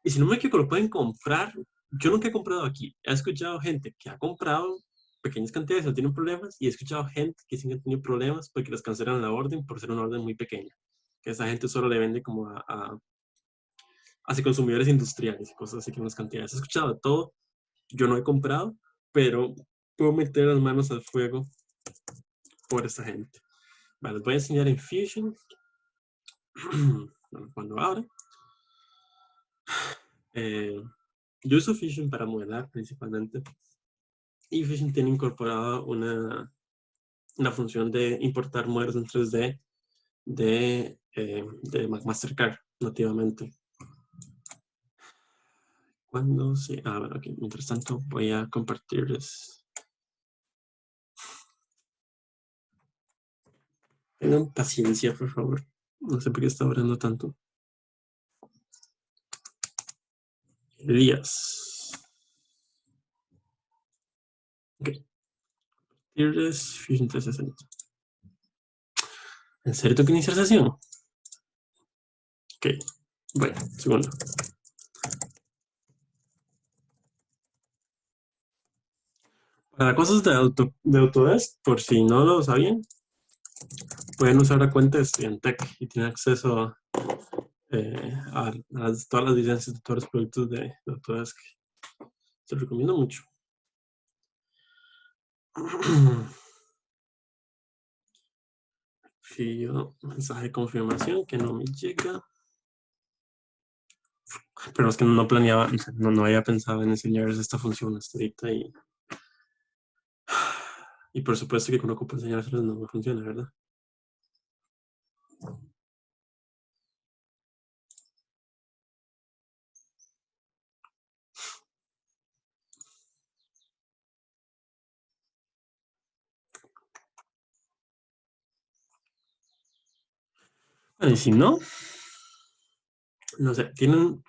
Speaker 1: Y si no me equivoco, lo pueden comprar. Yo nunca he comprado aquí. He escuchado gente que ha comprado pequeñas cantidades y no tienen problemas. Y he escuchado gente que sí ha tenido problemas porque les cancelan la orden por ser una orden muy pequeña. Que esa gente solo le vende como a consumidores industriales y cosas así que unas cantidades. He escuchado de todo. Yo no he comprado, pero puedo meter las manos al fuego por esta gente. Vale, les voy a enseñar en Fusion. Bueno, cuando abra. Yo uso Fusion para modelar principalmente. Y Fusion tiene incorporada una función de importar modelos en 3D de Mastercard nativamente. Cuando sí, bueno, okay. Mientras tanto voy a compartirles. Tengan paciencia, por favor. No sé por qué está orando tanto. Elías. Ok. Compartirles Fusion 360. ¿En serio tengo que iniciar sesión? Ok. Bueno, segundo. Para cosas de Autodesk, por si no lo sabían, pueden usar la cuenta de Estudiantec y tienen acceso a todas las licencias de todos los productos de Autodesk. Se lo recomiendo mucho. Fío, mensaje de confirmación que no me llega. Pero es que no planeaba, no había pensado en enseñarles esta función hasta ahorita y por supuesto que cuando ocupo enseñárselos no me funciona, ¿verdad? Bueno, y si no, no sé, ¿tienen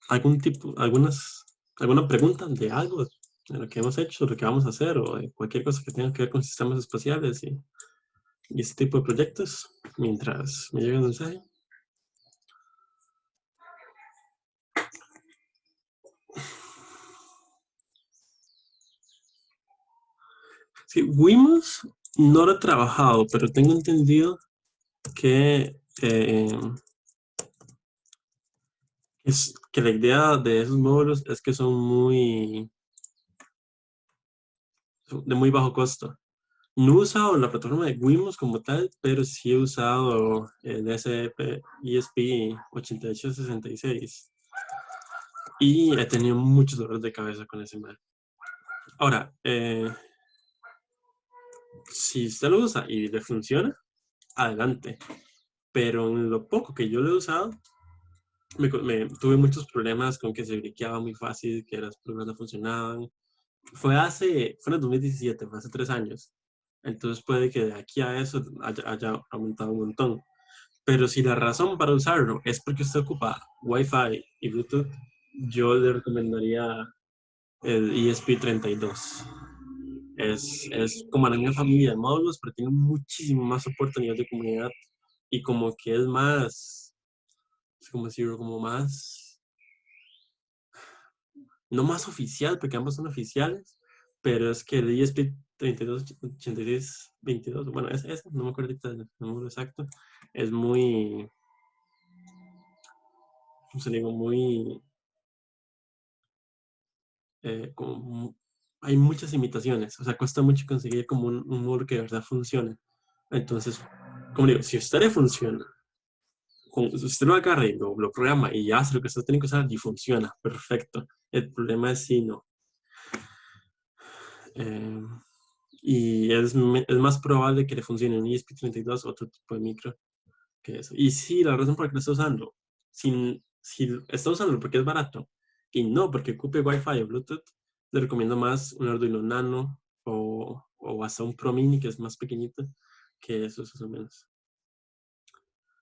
Speaker 1: alguna pregunta de algo de lo que hemos hecho, de lo que vamos a hacer o de cualquier cosa que tenga que ver con sistemas espaciales y este tipo de proyectos mientras me llega el mensaje? Sí, Wimos no lo he trabajado, pero tengo entendido que, que la idea de esos módulos es que son de muy bajo costo. No he usado la plataforma de Wimos como tal, pero sí he usado el SEP ESP8866 y he tenido muchos dolores de cabeza con ese Mac. Ahora, si usted lo usa y le funciona, adelante. Pero en lo poco que yo lo he usado, tuve muchos problemas con que se briqueaba muy fácil, que las pruebas no funcionaban. Fue en el 2017, fue hace 3 años. Entonces puede que de aquí a eso haya aumentado un montón. Pero si la razón para usarlo es porque usted ocupa Wi-Fi y Bluetooth, yo le recomendaría el ESP32. Es como la misma familia de módulos, pero tiene muchísimo más soporte a nivel de comunidad y como que es más, ¿cómo decirlo? Como más, no más oficial, porque ambos son oficiales, pero es que el ESP328622, bueno, no me acuerdo ahorita el número exacto, es muy, ¿cómo se digo? Muy, hay muchas imitaciones, o sea, cuesta mucho conseguir como un módulo que de verdad funcione. Entonces, como digo, si a usted le funciona, si usted lo agarra y lo programa y hace lo que usted tiene que usar y funciona, perfecto. El problema es si no. Eh, y es más probable que le funcione un ESP32 o otro tipo de micro que eso. Y sí, la razón por la que lo está usando, si está usándolo porque es barato y no porque ocupe Wi-Fi o Bluetooth, le recomiendo más un Arduino Nano o hasta un Pro Mini que es más pequeñito que eso, es o menos.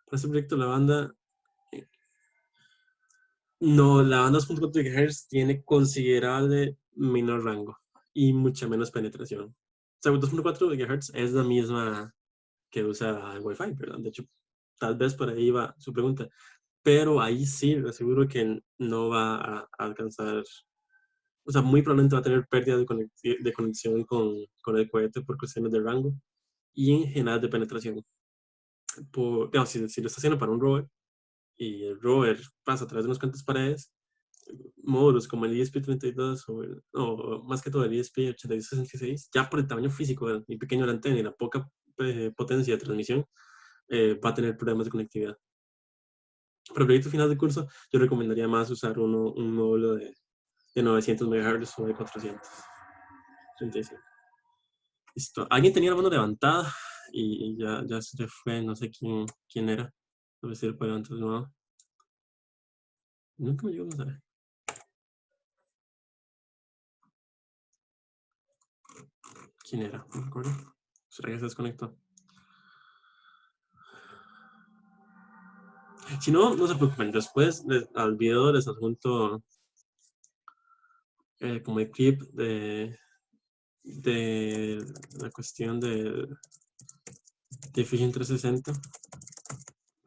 Speaker 1: Para este proyecto, la banda, no, la banda 2.4 GHz tiene considerable menor rango y mucha menos penetración. O sea, 2.4 GHz es la misma que usa el Wi-Fi, ¿verdad? De hecho, tal vez por ahí va su pregunta. Pero ahí sí, le aseguro que no va a alcanzar, o sea, muy probablemente va a tener pérdida de conexión con el cohete por cuestiones de rango y en general de penetración. Digamos, si lo está haciendo para un rover y el rover pasa a través de unas cuantas paredes, módulos como el ESP32 o más que todo el ESP8266, ya por el tamaño físico y pequeño de la antena y la poca potencia de transmisión, va a tener problemas de conectividad. Para el proyecto final de curso, yo recomendaría más usar un módulo de 900 MHz o de 435. Listo. Alguien tenía la mano levantada y ya se fue, no sé quién era. No sé si lo puede levantar de nuevo. Nunca me llegó a saber. ¿Quién era? No me acuerdo. ¿Será que se desconectó? Si no, no se preocupen. Después al video les adjunto como el clip de la cuestión de Fusion 360.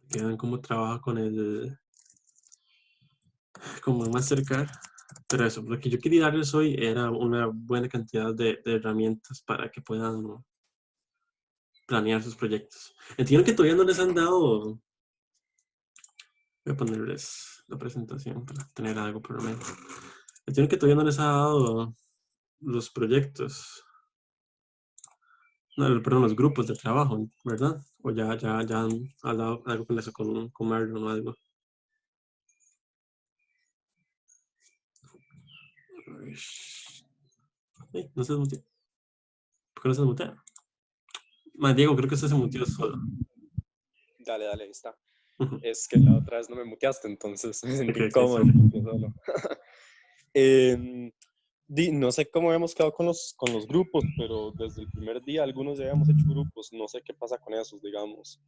Speaker 1: Que vean cómo trabaja con como Mastercard. Pero eso, lo que yo quería darles hoy era una buena cantidad de herramientas para que puedan planear sus proyectos. Entiendo que todavía no les han dado. Voy a ponerles la presentación para tener algo por lo menos. Entiendo que todavía no les ha dado los proyectos. No, perdón, los grupos de trabajo, ¿verdad? O ya han hablado algo con eso, con Marlon o algo. No se desmutea. ¿Por qué no se desmutea? Diego, creo que usted se muteó solo.
Speaker 2: Dale, ahí está. Es que la otra vez no me muteaste, entonces me sentí incómodo. Solo. No sé cómo habíamos quedado con los grupos, pero desde el primer día algunos ya habíamos hecho grupos. No sé qué pasa con esos, digamos.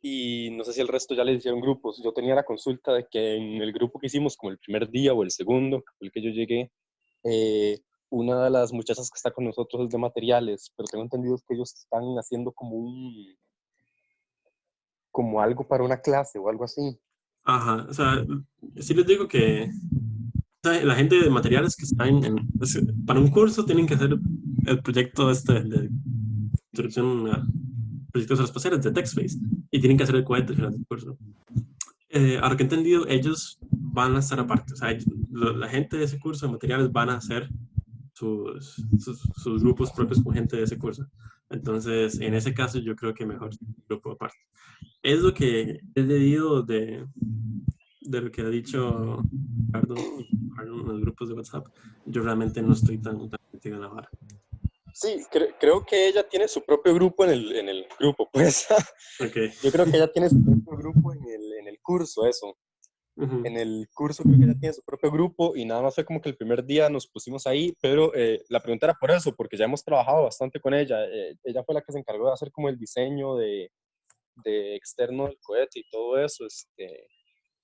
Speaker 2: Y no sé si el resto ya les hicieron grupos. Yo tenía la consulta de que en el grupo que hicimos, como el primer día o el segundo, el que yo llegué, una de las muchachas que está con nosotros es de materiales, pero tengo entendido que ellos están haciendo como algo para una clase o algo así.
Speaker 1: Ajá, o sea, sí les digo que la gente de materiales que está para un curso tienen que hacer el proyecto introducción a proyectos aeroespaciales de TechSpace y tienen que hacer el cohete al final del curso. Ahora que he entendido, ellos van a estar aparte. O sea, la gente de ese curso de materiales van a hacer sus grupos propios con gente de ese curso. Entonces, en ese caso, yo creo que mejor grupo aparte. Es lo que he leído de lo que ha dicho Ricardo en los grupos de WhatsApp. Yo realmente no estoy tan metido en la vara.
Speaker 2: Sí, creo que ella tiene su propio grupo en el grupo, pues.
Speaker 1: Okay.
Speaker 2: Yo creo que ella tiene su propio grupo en el curso, eso.
Speaker 1: Uh-huh.
Speaker 2: En el curso creo que ella tiene su propio grupo y nada más fue como que el primer día nos pusimos ahí, pero la pregunta era por eso, porque ya hemos trabajado bastante con ella. Ella fue la que se encargó de hacer como el diseño de externo del cohete y todo eso,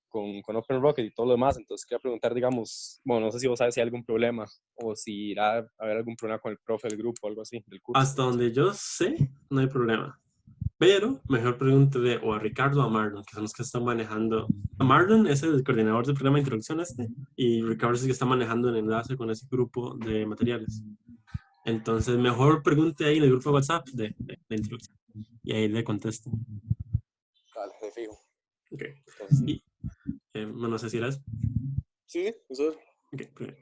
Speaker 2: con Open Rocket y todo lo demás. Entonces quería preguntar, digamos, bueno, no sé si vos sabes si hay algún problema o si irá a haber algún problema con el profe del grupo o algo así, del curso.
Speaker 1: Hasta donde yo sé, no hay problema. Pero mejor pregúntele o a Ricardo o a Marlon, que son los que están manejando. Marlon es el coordinador del programa de introducción y Ricardo es el que está manejando el enlace con ese grupo de materiales. Entonces, mejor pregunte ahí en el grupo de WhatsApp de introducción y ahí le contesto.
Speaker 2: Vale, de fijo.
Speaker 1: Ok.
Speaker 2: Entonces,
Speaker 1: Y, bueno, no sé si eres.
Speaker 2: sí, eso es.
Speaker 1: Okay,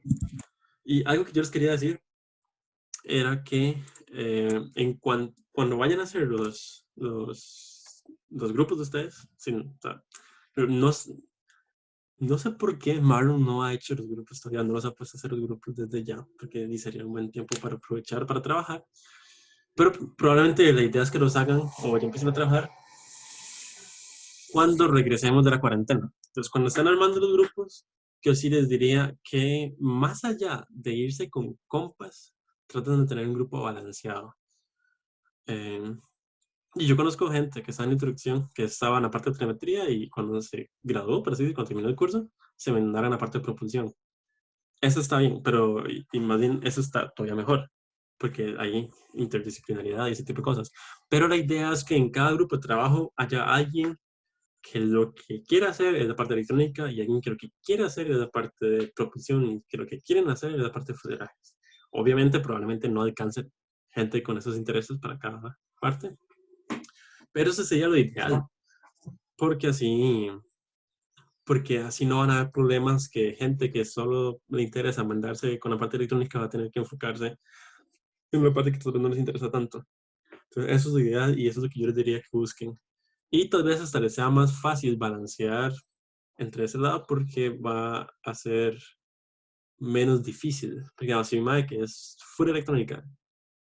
Speaker 1: y algo que yo les quería decir era que cuando vayan a hacer los grupos de ustedes, o sea, no sé por qué Marlon no ha hecho los grupos todavía, no los ha puesto a hacer los grupos desde ya, porque sería un buen tiempo para aprovechar para trabajar. Pero probablemente la idea es que los hagan o ya empiecen a trabajar cuando regresemos de la cuarentena. Entonces, cuando están armando los grupos, yo sí les diría que más allá de irse con compas, traten de tener un grupo balanceado. Y yo conozco gente que está en introducción, que estaba en la parte de telemetría y cuando se graduó, por así decirlo, cuando terminó el curso, se mandaron a la parte de propulsión. Eso está bien, pero y más bien eso está todavía mejor, porque hay interdisciplinaridad y ese tipo de cosas. Pero la idea es que en cada grupo de trabajo haya alguien que lo que quiera hacer es la parte electrónica y alguien que lo que quiere hacer es la parte de propulsión y que lo que quieren hacer es la parte de fuselajes. Obviamente, probablemente no alcance gente con esos intereses para cada parte, pero eso sería lo ideal, porque así, porque así no van a haber problemas que gente que solo le interesa mandarse con la parte electrónica va a tener que enfocarse en una parte que tal vez no les interesa tanto. Entonces, eso es lo ideal y eso es lo que yo les diría que busquen. Y tal vez hasta les sea más fácil balancear entre ese lado porque va a ser menos difícil. Porque digamos, si mi madre que es full electrónica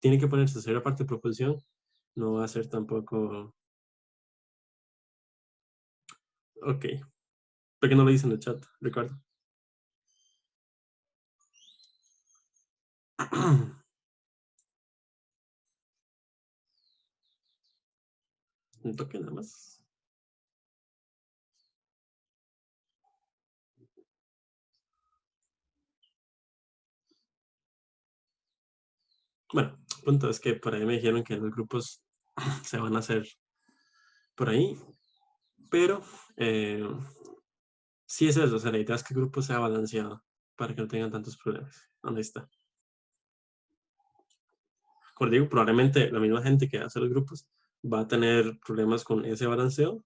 Speaker 1: tiene que ponerse a hacer la parte de propulsión, no va a ser tampoco... Ok. ¿Por qué no lo dice en el chat, Ricardo? Un toque nada más. Bueno, el punto es que por ahí me dijeron que los grupos se van a hacer por ahí, pero sí es eso, o sea, la idea es que el grupo sea balanceado para que no tengan tantos problemas. ¿Dónde está? Como digo, probablemente la misma gente que hace los grupos va a tener problemas con ese balanceo,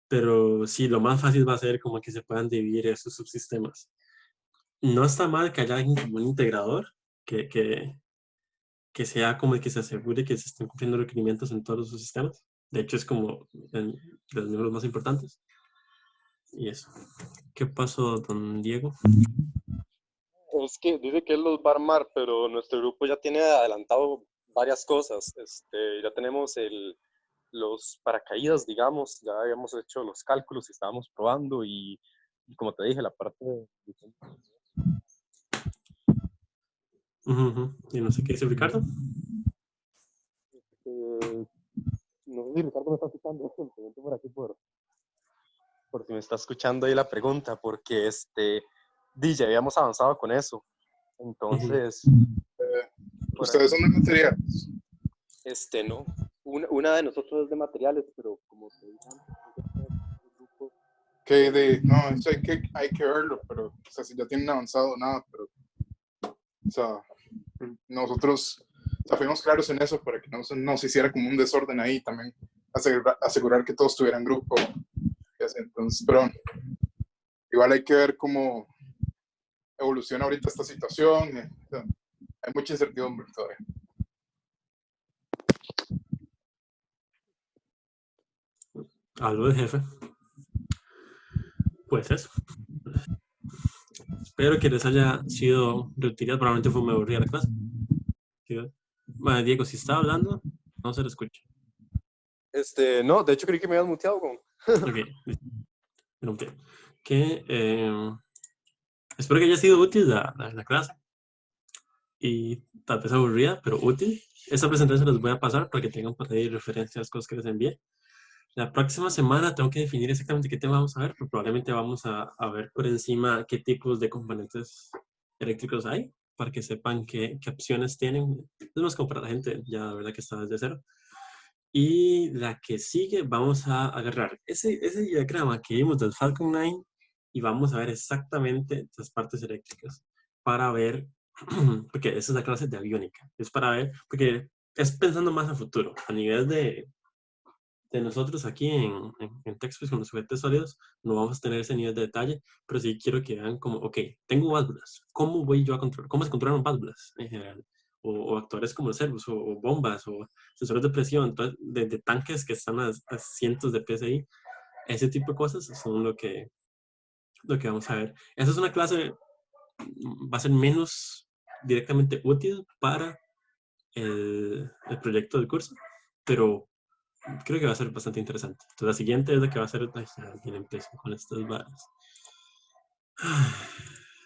Speaker 1: pero sí, lo más fácil va a ser como que se puedan dividir esos subsistemas. No está mal que haya alguien como un integrador que, que, que sea como el que se asegure que se estén cumpliendo requerimientos en todos los subsistemas. De hecho, es como de los miembros más importantes. Y eso. ¿Qué pasó, don Diego?
Speaker 2: Es que dice que él los va a armar, pero nuestro grupo ya tiene adelantado varias cosas. Ya tenemos los paracaídas, digamos, ya habíamos hecho los cálculos y estábamos probando y como te dije, la parte de...
Speaker 1: Y no sé qué dice Ricardo.
Speaker 2: No sé si Ricardo me está escuchando, por aquí por si me está escuchando ahí la pregunta, porque DJ, habíamos avanzado con eso. Entonces,
Speaker 3: ¿Ustedes son de materiales?
Speaker 2: no. Una de nosotros es de materiales, pero como te dije antes,
Speaker 3: No, eso hay que verlo, pero, o sea, si ya tienen avanzado, nada, pero, o sea, nosotros O sea, fuimos claros en eso para que no se hiciera como un desorden ahí, también asegurar que todos tuvieran grupo. Y así. Entonces, pero igual hay que ver cómo evoluciona ahorita esta situación. O sea, hay mucha incertidumbre todavía.
Speaker 1: Algo de jefe. Pues eso. Espero que les haya sido de utilidad. Probablemente fue muy aburrida la clase. ¿Sí? Bueno, Diego, si está hablando, no se lo escucha.
Speaker 2: No, de hecho creí que me habías muteado, con.
Speaker 1: Ok, listo. Que, espero que haya sido útil la clase. Y tal vez aburrida, pero útil. Esta presentación les voy a pasar para que tengan por ahí referencias a las cosas que les envié. La próxima semana tengo que definir exactamente qué tema vamos a ver, pero probablemente vamos a ver por encima qué tipos de componentes eléctricos hay, para que sepan qué opciones tienen. Es más como para la gente, ya la verdad que está desde cero. Y la que sigue, vamos a agarrar ese diagrama que vimos del Falcon 9 y vamos a ver exactamente las partes eléctricas para ver, porque esa es la clase de aviónica, es para ver, porque es pensando más a futuro, a nivel de nosotros aquí en TechSpace con los juguetes sólidos, no vamos a tener ese nivel de detalle, pero sí quiero que vean como, ok, tengo válvulas, ¿cómo voy yo a controlar? ¿Cómo se controlan válvulas en general? O actores como servos, o bombas, o sensores de presión, entonces, de tanques que están a cientos de PSI, ese tipo de cosas son lo que vamos a ver. Esa es una clase, va a ser menos directamente útil para el proyecto del curso, pero creo que va a ser bastante interesante. Entonces, la siguiente es la que va a ser. Ay, ya bien empiezo con estas varas.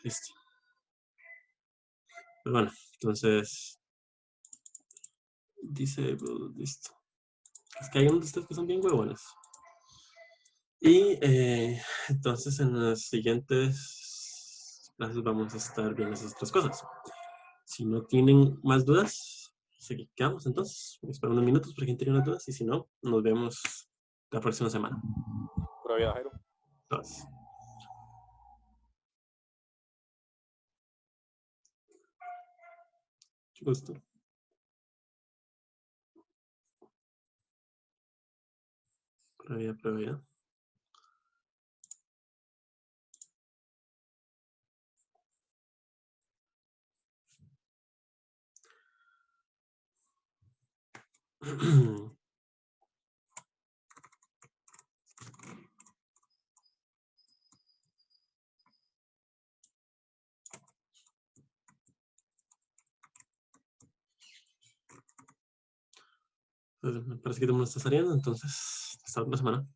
Speaker 1: Listo. Pues bueno, entonces. Dice, listo. Es que hay unos de estos que son bien huevones. Y entonces en las siguientes clases vamos a estar viendo esas otras cosas. Si no tienen más dudas, seguimos entonces. Espero unos minutos para quien tenga unas dudas y si no, nos vemos la próxima semana.
Speaker 2: Pura vida, Jairo.
Speaker 1: Entonces. Qué gusto. Prueba ya. Me parece que todo el mundo está saliendo, entonces hasta la próxima semana.